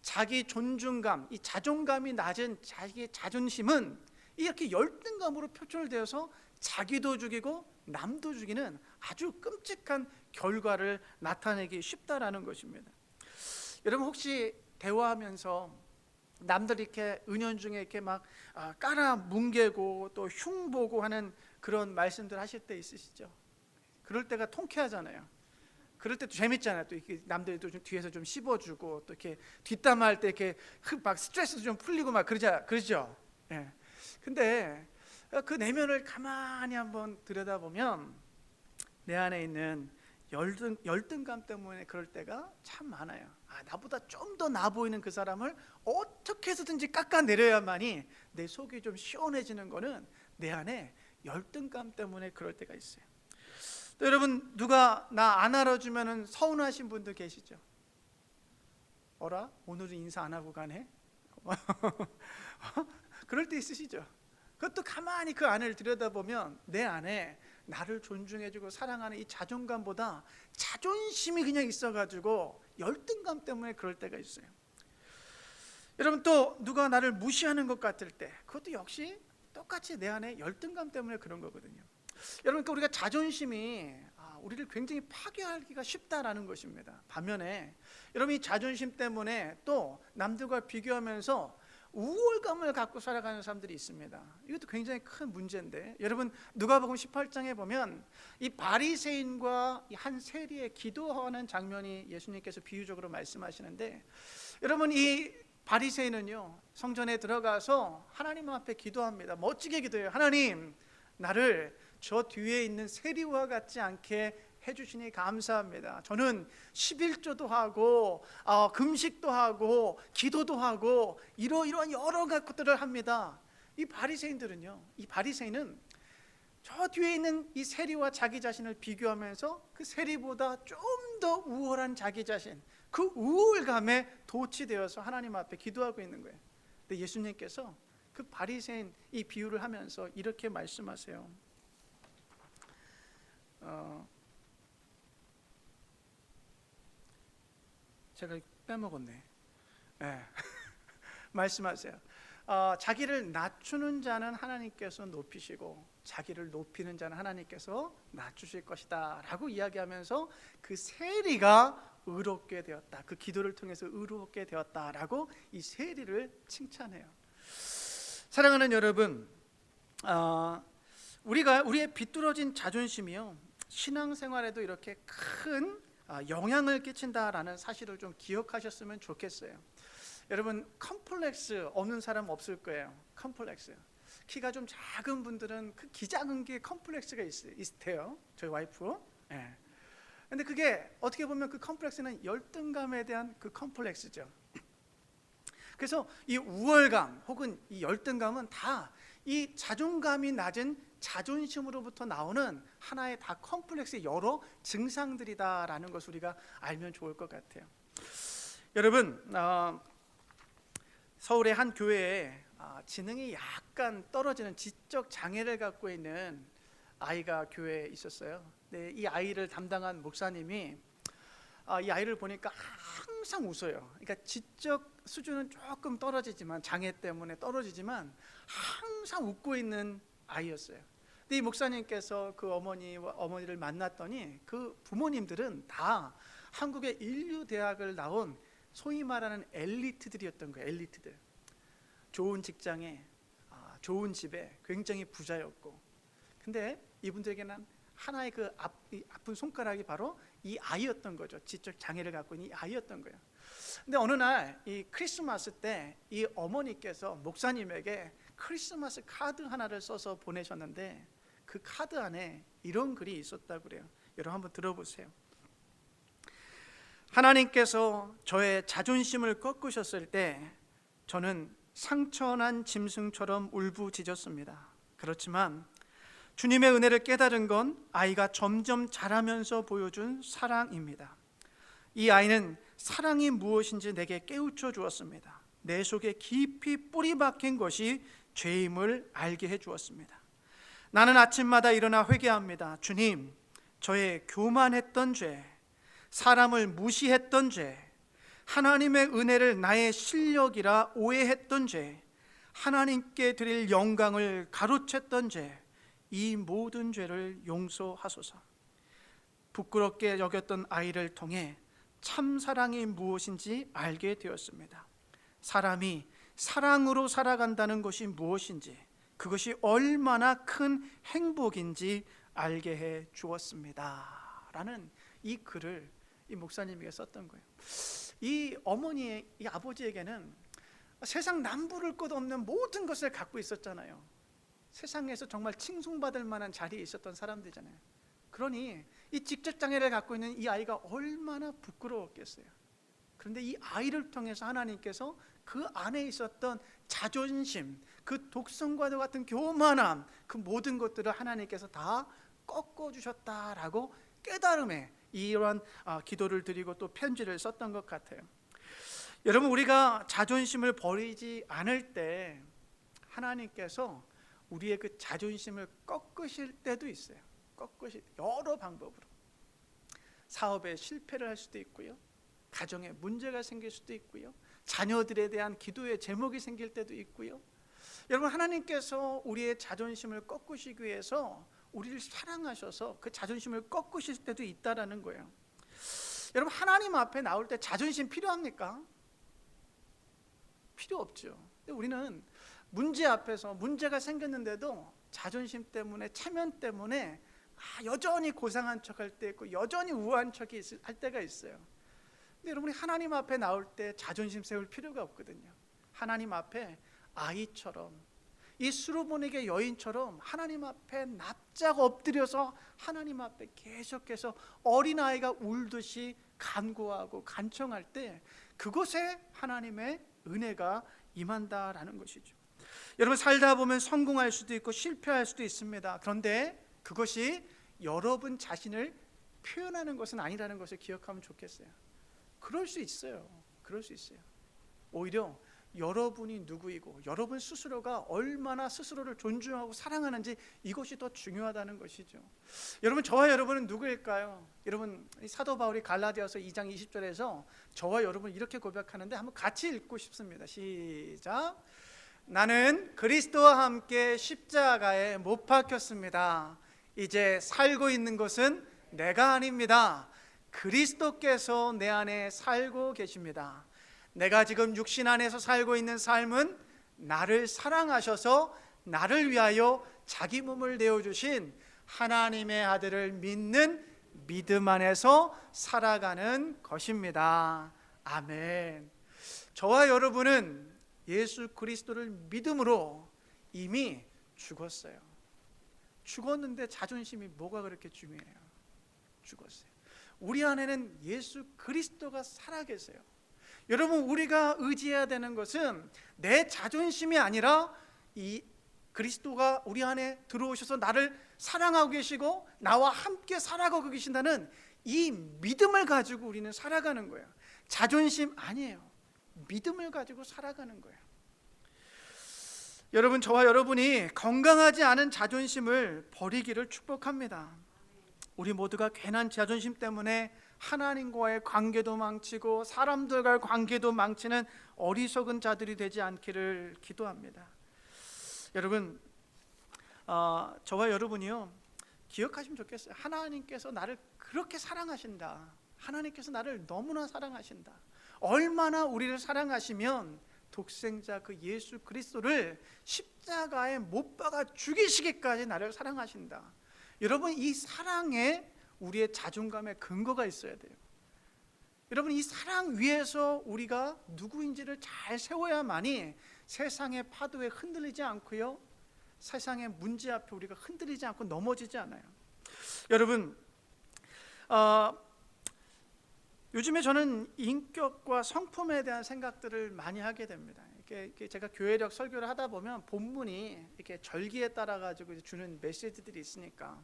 자기 존중감, 이 자존감이 낮은 자기의 자존심은 이렇게 열등감으로 표출되어서 자기도 죽이고 남도 죽이는 아주 끔찍한 결과를 나타내기 쉽다라는 것입니다. 여러분, 혹시 대화하면서 남들 이렇게 은연중에 이렇게 막 깔아 뭉개고 또 흉보고 하는 그런 말씀들 하실 때 있으시죠? 그럴 때가 통쾌하잖아요. 그럴 때도 재밌잖아요. 또 이렇게 남들도 좀 뒤에서 좀 씹어주고 또 이렇게 뒷담화할 때 이렇게 막 스트레스도 좀 풀리고 막 그러죠. 예. 근데 그 내면을 가만히 한번 들여다보면 내 안에 있는 열등감 때문에 그럴 때가 참 많아요. 나보다 좀 더 나아 보이는 그 사람을 어떻게 해서든지 깎아내려야만이 내 속이 좀 시원해지는 거는 내 안에 열등감 때문에 그럴 때가 있어요. 또 여러분, 누가 나 안 알아주면 서운하신 분들 계시죠? 어라? 오늘은 인사 안 하고 가네? 그럴 때 있으시죠? 그것도 가만히 그 안을 들여다보면 내 안에 나를 존중해주고 사랑하는 이 자존감보다 자존심이 그냥 있어가지고 열등감 때문에 그럴 때가 있어요. 여러분, 또 누가 나를 무시하는 것 같을 때 그것도 역시 똑같이 내 안에 열등감 때문에 그런 거거든요. 여러분, 우리가 자존심이 우리를 굉장히 파괴하기가 쉽다라는 것입니다. 반면에 여러분, 이 자존심 때문에 또 남들과 비교하면서 우월감을 갖고 살아가는 사람들이 있습니다. 이것도 굉장히 큰 문제인데, 여러분, 누가복음 18장에 보면 이 바리새인과 한 세리의 기도하는 장면이 예수님께서 비유적으로 말씀하시는데, 여러분, 이 바리새인은요, 성전에 들어가서 하나님 앞에 기도합니다. 멋지게 기도해요. 하나님, 나를 저 뒤에 있는 세리와 같지 않게 해주시니 감사합니다. 저는 11조도 하고 금식도 하고 기도도 하고 이러한 여러 것들을 합니다. 이 바리새인은 저 뒤에 있는 이 세리와 자기 자신을 비교하면서 그 세리보다 좀 더 우월한 자기 자신, 그 우월감에 도취되어서 하나님 앞에 기도하고 있는 거예요. 근데 예수님께서 그 바리새인 이 비유를 하면서 이렇게 말씀하세요. 제가 빼먹었네. 네. 말씀하세요. 자기를 낮추는 자는 하나님께서 높이시고 자기를 높이는 자는 하나님께서 낮추실 것이다 라고 이야기하면서 그 세리가 의롭게 되었다, 그 기도를 통해서 의롭게 되었다라고 이 세리를 칭찬해요. 사랑하는 여러분, 우리의 비뚤어진 자존심이요, 신앙생활에도 이렇게 큰 영향을 끼친다라는 사실을 좀 기억하셨으면 좋겠어요. 여러분, 컴플렉스 없는 사람 없을 거예요. 컴플렉스. 키가 좀 작은 분들은 그 키 작은 게 컴플렉스가 있대요. 저희 와이프. 예. 근데 그게 어떻게 보면 그 컴플렉스는 열등감에 대한 그 컴플렉스죠. 그래서 이 우월감 혹은 이 열등감은 다 이 자존감이 낮은 자존심으로부터 나오는 하나의 다 컴플렉스의 여러 증상들이다라는 것을 우리가 알면 좋을 것 같아요. 여러분, 서울의 한 교회에 지능이 약간 떨어지는 지적 장애를 갖고 있는 아이가 교회에 있었어요. 네, 이 아이를 담당한 목사님이 이 아이를 보니까 항상 웃어요. 그러니까 지적 수준은 조금 떨어지지만, 장애 때문에 떨어지지만 항상 웃고 있는 아이였어요. 근데 이 목사님께서 그 어머니를 만났더니 그 부모님들은 다 한국의 인류 대학을 나온 소위 말하는 엘리트들이었던 거예요. 엘리트들. 좋은 직장에, 좋은 집에 굉장히 부자였고, 근데 이분들에게는 하나의 그 아픈 손가락이 바로 이 아이였던 거죠. 지적 장애를 갖고 있는 이 아이였던 거예요. 근데 어느 날 이 크리스마스 때 이 어머니께서 목사님에게 크리스마스 카드 하나를 써서 보내셨는데, 그 카드 안에 이런 글이 있었다고 그래요. 여러분 한번 들어보세요. 하나님께서 저의 자존심을 꺾으셨을 때 저는 상처난 짐승처럼 울부짖었습니다. 그렇지만 주님의 은혜를 깨달은 건 아이가 점점 자라면서 보여준 사랑입니다. 이 아이는 사랑이 무엇인지 내게 깨우쳐 주었습니다. 내 속에 깊이 뿌리 박힌 것이 죄임을 알게 해 주었습니다. 나는 아침마다 일어나 회개합니다. 주님, 저의 교만했던 죄, 사람을 무시했던 죄, 하나님의 은혜를 나의 실력이라 오해했던 죄, 하나님께 드릴 영광을 가로챘던 죄, 이 모든 죄를 용서하소서. 부끄럽게 여겼던 아이를 통해 참 사랑이 무엇인지 알게 되었습니다. 사람이 사랑으로 살아간다는 것이 무엇인지, 그것이 얼마나 큰 행복인지 알게 해 주었습니다 라는 이 글을 이 목사님에게 썼던 거예요. 이 어머니의, 이 아버지에게는 세상 남부를 것 없는 모든 것을 갖고 있었잖아요. 세상에서 정말 칭송받을 만한 자리에 있었던 사람들이잖아요. 그러니 이 직접장애를 갖고 있는 이 아이가 얼마나 부끄러웠겠어요. 그런데 이 아이를 통해서 하나님께서 그 안에 있었던 자존심, 그 독성과도 같은 교만함, 그 모든 것들을 하나님께서 다 꺾어주셨다라고 깨달음에 이러한 기도를 드리고 또 편지를 썼던 것 같아요. 여러분, 우리가 자존심을 버리지 않을 때 하나님께서 우리의 그 자존심을 꺾으실 때도 있어요. 꺾으실 여러 방법으로. 사업에 실패를 할 수도 있고요, 가정에 문제가 생길 수도 있고요, 자녀들에 대한 기도의 제목이 생길 때도 있고요. 여러분, 하나님께서 우리의 자존심을 꺾으시기 위해서 우리를 사랑하셔서 그 자존심을 꺾으실 때도 있다라는 거예요. 여러분, 하나님 앞에 나올 때 자존심 필요합니까? 필요 없죠. 근데 우리는 문제 앞에서 문제가 생겼는데도 자존심 때문에, 체면 때문에 여전히 고상한 척할 때 있고 여전히 우아한 척이 할 때가 있어요. 근데 여러분이 하나님 앞에 나올 때 자존심 세울 필요가 없거든요. 하나님 앞에 아이처럼, 이 수로보니게 여인처럼 하나님 앞에 납작 엎드려서 하나님 앞에 계속해서 어린아이가 울듯이 간구하고 간청할 때 그곳에 하나님의 은혜가 임한다라는 것이죠. 여러분, 살다 보면 성공할 수도 있고 실패할 수도 있습니다. 그런데 그것이 여러분 자신을 표현하는 것은 아니라는 것을 기억하면 좋겠어요. 그럴 수 있어요. 그럴 수 있어요. 오히려 여러분이 누구이고 여러분 스스로가 얼마나 스스로를 존중하고 사랑하는지, 이것이 더 중요하다는 것이죠. 여러분, 저와 여러분은 누구일까요? 여러분, 사도 바울이 갈라디아서 2장 20절에서 저와 여러분 이렇게 고백하는데 한번 같이 읽고 싶습니다. 시작. 나는 그리스도와 함께 십자가에 못 박혔습니다. 이제 살고 있는 것은 내가 아닙니다. 그리스도께서 내 안에 살고 계십니다. 내가 지금 육신 안에서 살고 있는 삶은 나를 사랑하셔서 나를 위하여 자기 몸을 내어주신 하나님의 아들을 믿는 믿음 안에서 살아가는 것입니다. 아멘. 저와 여러분은 예수 그리스도를 믿음으로 이미 죽었어요. 죽었는데 자존심이 뭐가 그렇게 중요해요? 죽었어요. 우리 안에는 예수 그리스도가 살아계세요. 여러분, 우리가 의지해야 되는 것은 내 자존심이 아니라 이 그리스도가 우리 안에 들어오셔서 나를 사랑하고 계시고 나와 함께 살아가고 계신다는 이 믿음을 가지고 우리는 살아가는 거예요. 자존심 아니에요. 믿음을 가지고 살아가는 거예요. 여러분, 저와 여러분이 건강하지 않은 자존심을 버리기를 축복합니다. 우리 모두가 괜한 자존심 때문에 하나님과의 관계도 망치고 사람들과의 관계도 망치는 어리석은 자들이 되지 않기를 기도합니다. 여러분, 저와 여러분이요, 기억하시면 좋겠어요. 하나님께서 나를 그렇게 사랑하신다. 하나님께서 나를 너무나 사랑하신다. 얼마나 우리를 사랑하시면 독생자 그 예수 그리스도를 십자가에 못 박아 죽이시기까지 나를 사랑하신다. 여러분, 이 사랑에 우리의 자존감의 근거가 있어야 돼요. 여러분, 이 사랑 위에서 우리가 누구인지를 잘 세워야만이 세상의 파도에 흔들리지 않고요, 세상의 문제 앞에 우리가 흔들리지 않고 넘어지지 않아요. 여러분, 요즘에 저는 인격과 성품에 대한 생각들을 많이 하게 됩니다. 이렇게 제가 교회력 설교를 하다 보면 본문이 이렇게 절기에 따라 가지고 주는 메시지들이 있으니까,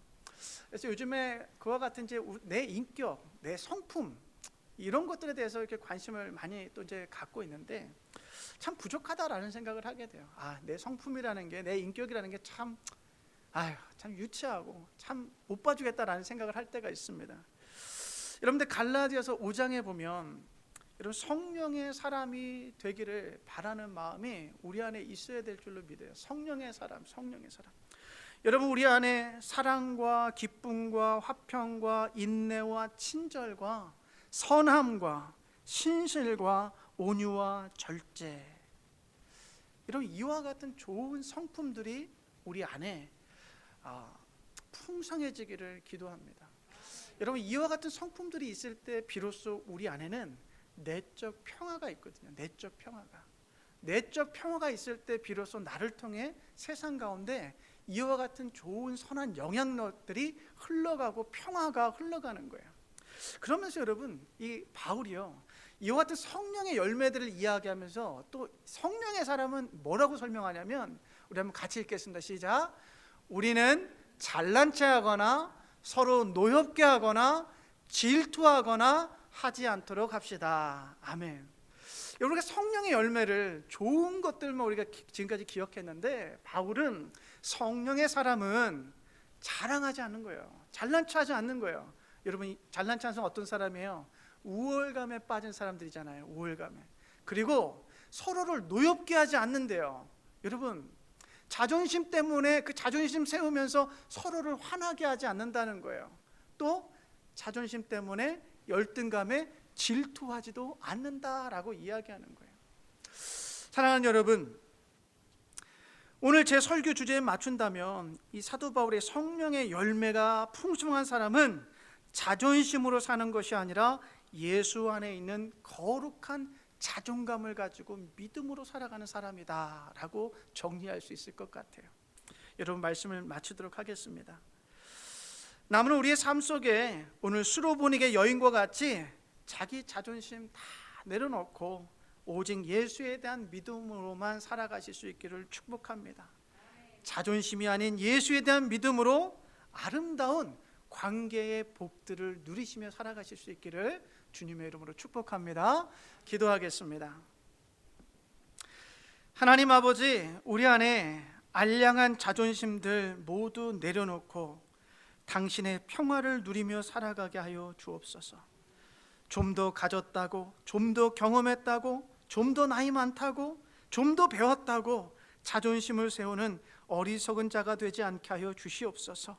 그래서 요즘에 그와 같은 이제 내 인격, 내 성품 이런 것들에 대해서 이렇게 관심을 많이 또 이제 갖고 있는데 참 부족하다라는 생각을 하게 돼요. 내 성품이라는 게, 내 인격이라는 게 참 유치하고 참 못 봐주겠다라는 생각을 할 때가 있습니다. 여러분들, 갈라디아서 5장에 보면 여러분, 성령의 사람이 되기를 바라는 마음이 우리 안에 있어야 될 줄로 믿어요. 성령의 사람, 성령의 사람. 여러분, 우리 안에 사랑과 기쁨과 화평과 인내와 친절과 선함과 신실과 온유와 절제, 이런 이와 같은 좋은 성품들이 우리 안에 풍성해지기를 기도합니다. 여러분, 이와 같은 성품들이 있을 때 비로소 우리 안에는 내적 평화가 있거든요. 내적 평화가 있을 때 비로소 나를 통해 세상 가운데 이와 같은 좋은 선한 영향력들이 흘러가고 평화가 흘러가는 거예요. 그러면서 여러분, 이 바울이요, 이와 같은 성령의 열매들을 이야기하면서 또 성령의 사람은 뭐라고 설명하냐면, 우리 한번 같이 읽겠습니다. 시작. 우리는 잘난 체하거나 서로 노엽게 하거나 질투하거나 하지 않도록 합시다. 아멘. 우리가 성령의 열매를 좋은 것들만 우리가 지금까지 기억했는데, 바울은 성령의 사람은 자랑하지 않는 거예요. 잘난 체하지 않는 거예요. 여러분, 잘난 체한 사람은 어떤 사람이에요? 우월감에 빠진 사람들이잖아요. 우월감에. 그리고 서로를 노엽게 하지 않는데요. 여러분, 자존심 때문에 그 자존심 세우면서 서로를 화나게 하지 않는다는 거예요. 또 자존심 때문에 열등감에 질투하지도 않는다라고 이야기하는 거예요. 사랑하는 여러분, 오늘 제 설교 주제에 맞춘다면 이 사도 바울의 성령의 열매가 풍성한 사람은 자존심으로 사는 것이 아니라 예수 안에 있는 거룩한 자존감을 가지고 믿음으로 살아가는 사람이다 라고 정리할 수 있을 것 같아요. 여러분, 말씀을 마치도록 하겠습니다. 남은 우리의 삶 속에 오늘 수로보닉의 여인과 같이 자기 자존심 다 내려놓고 오직 예수에 대한 믿음으로만 살아가실 수 있기를 축복합니다. 자존심이 아닌 예수에 대한 믿음으로 아름다운 관계의 복들을 누리시며 살아가실 수 있기를 주님의 이름으로 축복합니다. 기도하겠습니다. 하나님 아버지, 우리 안에 알량한 자존심들 모두 내려놓고 당신의 평화를 누리며 살아가게 하여 주옵소서. 좀 더 가졌다고, 좀 더 경험했다고, 좀 더 나이 많다고, 좀 더 배웠다고 자존심을 세우는 어리석은 자가 되지 않게 하여 주시옵소서.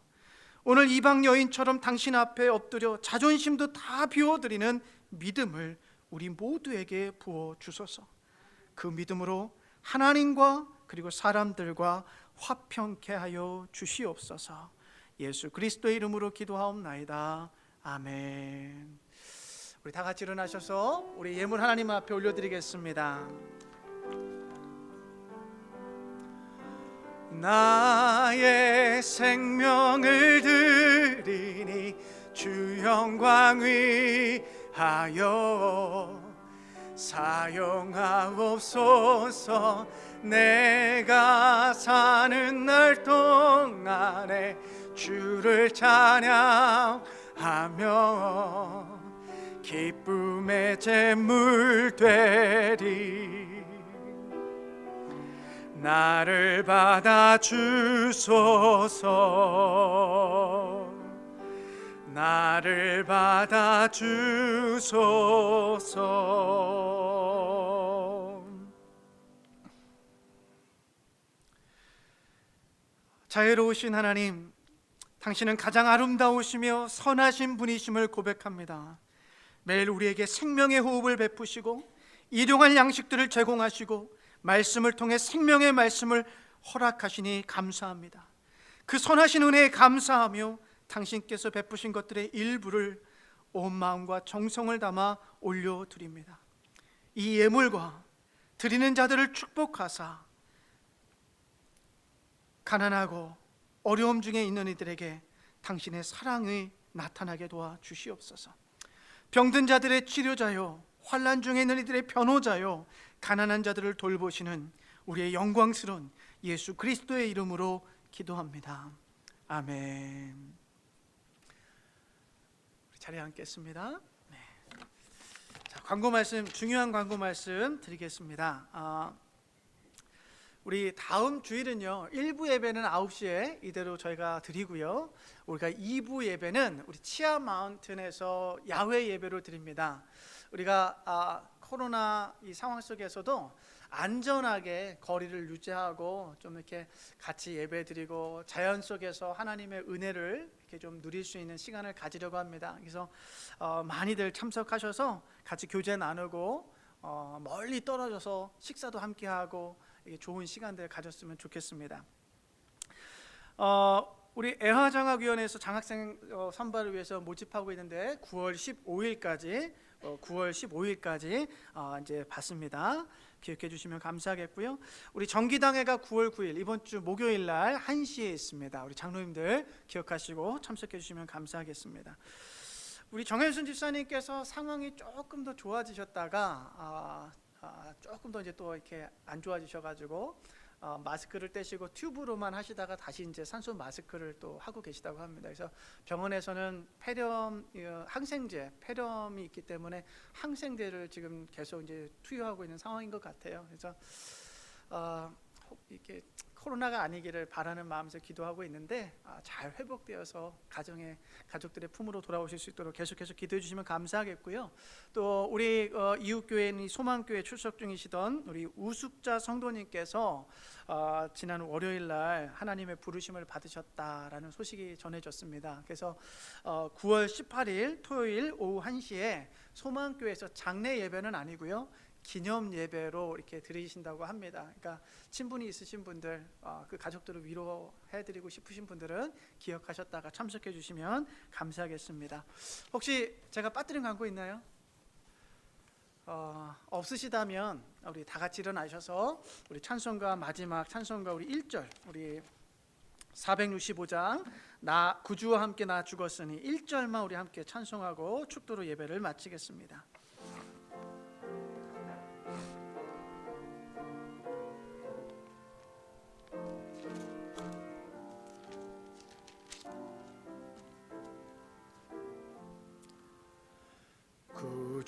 오늘 이방 여인처럼 당신 앞에 엎드려 자존심도 다 비워드리는 믿음을 우리 모두에게 부어 주소서. 그 믿음으로 하나님과 그리고 사람들과 화평케 하여 주시옵소서. 예수 그리스도의 이름으로 기도하옵나이다. 아멘. 우리 다 같이 일어나셔서 우리 예물 하나님 앞에 올려드리겠습니다. 나의 생명을 드리니 주 영광 위하여 사용하옵소서. 내가 사는 날 동안에 주를 찬양하며 기쁨의 제물 되리. 나를 받아 주소서. 나를 받아 주소서. 자애로우신 하나님, 당신은 가장 아름다우시며 선하신 분이심을 고백합니다. 매일 우리에게 생명의 호흡을 베푸시고 일용할 양식들을 제공하시고 말씀을 통해 생명의 말씀을 허락하시니 감사합니다. 그 선하신 은혜에 감사하며 당신께서 베푸신 것들의 일부를 온 마음과 정성을 담아 올려드립니다. 이 예물과 드리는 자들을 축복하사 가난하고 어려움 중에 있는 이들에게 당신의 사랑이 나타나게 도와주시옵소서. 병든 자들의 치료자요, 환난 중에 있는 이들의 변호자요, 가난한 자들을 돌보시는 우리의 영광스러운 예수 그리스도의 이름으로 기도합니다. 아멘. 우리 자리에 앉겠습니다. 네. 자, 광고 말씀, 중요한 광고 말씀 드리겠습니다. 우리 다음 주일은요, 1부 예배는 9시에 이대로 저희가 드리고요, 우리가 2부 예배는 우리 치아 마운틴에서 야외 예배로 드립니다. 우리가 코로나 이 상황 속에서도 안전하게 거리를 유지하고 좀 이렇게 같이 예배드리고 자연 속에서 하나님의 은혜를 이렇게 좀 누릴 수 있는 시간을 가지려고 합니다. 그래서 많이들 참석하셔서 같이 교제 나누고 멀리 떨어져서 식사도 함께 하고 좋은 시간들 가졌으면 좋겠습니다. 우리 애화장학위원회에서 장학생 선발을 위해서 모집하고 있는데 9월 15일까지 이제 받습니다. 기억해 주시면 감사하겠고요. 우리 정기당회가 9월 9일 이번 주 목요일 날 1시에 있습니다. 우리 장로님들 기억하시고 참석해 주시면 감사하겠습니다. 우리 정현순 집사님께서 상황이 조금 더 좋아지셨다가 조금 더 이제 또 이렇게 안 좋아지셔가지고 마스크를 떼시고 튜브로만 하시다가 다시 이제 산소 마스크를 또 하고 계시다고 합니다. 그래서 병원에서는 항생제, 폐렴이 있기 때문에 항생제를 지금 계속 이제 투여하고 있는 상황인 것 같아요. 그래서 이렇게 코로나가 아니기를 바라는 마음에서 기도하고 있는데 잘 회복되어서 가족들의 품으로 돌아오실 수 있도록 계속해서 기도해 주시면 감사하겠고요. 또 우리 이웃교회인 소망교회 출석 중이시던 우리 우숙자 성도님께서 지난 월요일 날 하나님의 부르심을 받으셨다라는 소식이 전해졌습니다. 그래서 9월 18일 토요일 오후 1시에 소망교회에서 장례 예배는 아니고요, 기념 예배로 이렇게 드리신다고 합니다. 그러니까 친분이 있으신 분들, 그 가족들을 위로해드리고 싶으신 분들은 기억하셨다가 참석해 주시면 감사하겠습니다. 혹시 제가 빠뜨린 광고 있나요? 없으시다면 우리 다 같이 일어나셔서 우리 찬송가, 마지막 찬송가 우리 1절, 우리 465장 나 구주와 함께 나 죽었으니 1절만 우리 함께 찬송하고 축도로 예배를 마치겠습니다.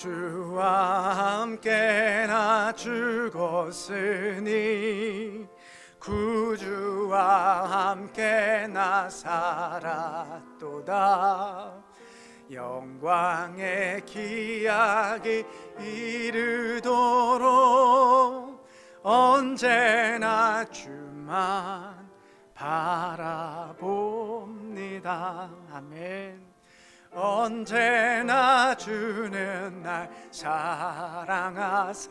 구주와 함께 나 죽었으니 구주와 함께 나 살았도다. 영광의 기약이 이르도록 언제나 주만 바라봅니다. 아멘. 언제나 주는 날 사랑하사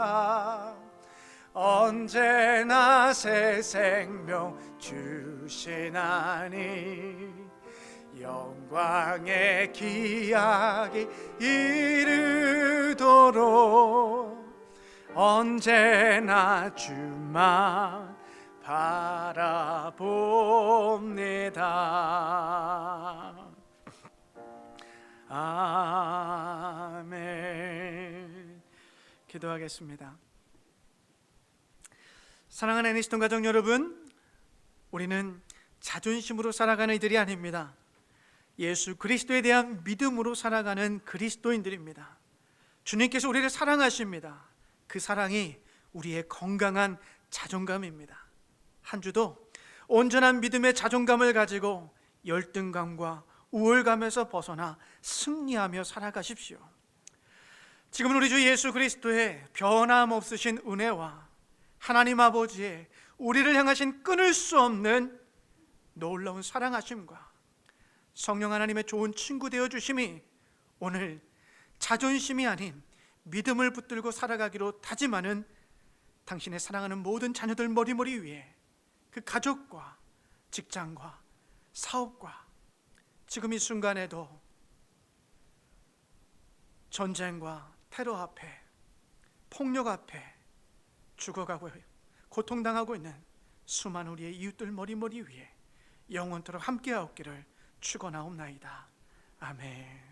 언제나 새 생명 주시나니 영광의 기약이 이르도록 언제나 주만 바라봅니다. 아멘. 기도하겠습니다. 사랑하는 애니스톤 가족 여러분, 우리는 자존심으로 살아가는 이들이 아닙니다. 예수 그리스도에 대한 믿음으로 살아가는 그리스도인들입니다. 주님께서 우리를 사랑하십니다. 그 사랑이 우리의 건강한 자존감입니다. 한 주도 온전한 믿음의 자존감을 가지고 열등감과 우월감에서 벗어나 승리하며 살아가십시오. 지금은 우리 주 예수 그리스도의 변함없으신 은혜와 하나님 아버지의 우리를 향하신 끊을 수 없는 놀라운 사랑하심과 성령 하나님의 좋은 친구 되어 주심이 오늘 자존심이 아닌 믿음을 붙들고 살아가기로 다짐하는 당신의 사랑하는 모든 자녀들 머리머리 위에 그 가족과 직장과 사업과 지금 이 순간에도 전쟁과 테러 앞에 폭력 앞에 죽어가고 고통당하고 있는 수많은 우리의 이웃들 머리머리 위에 영원토록 함께하옵기를 축원하옵나이다. 아멘.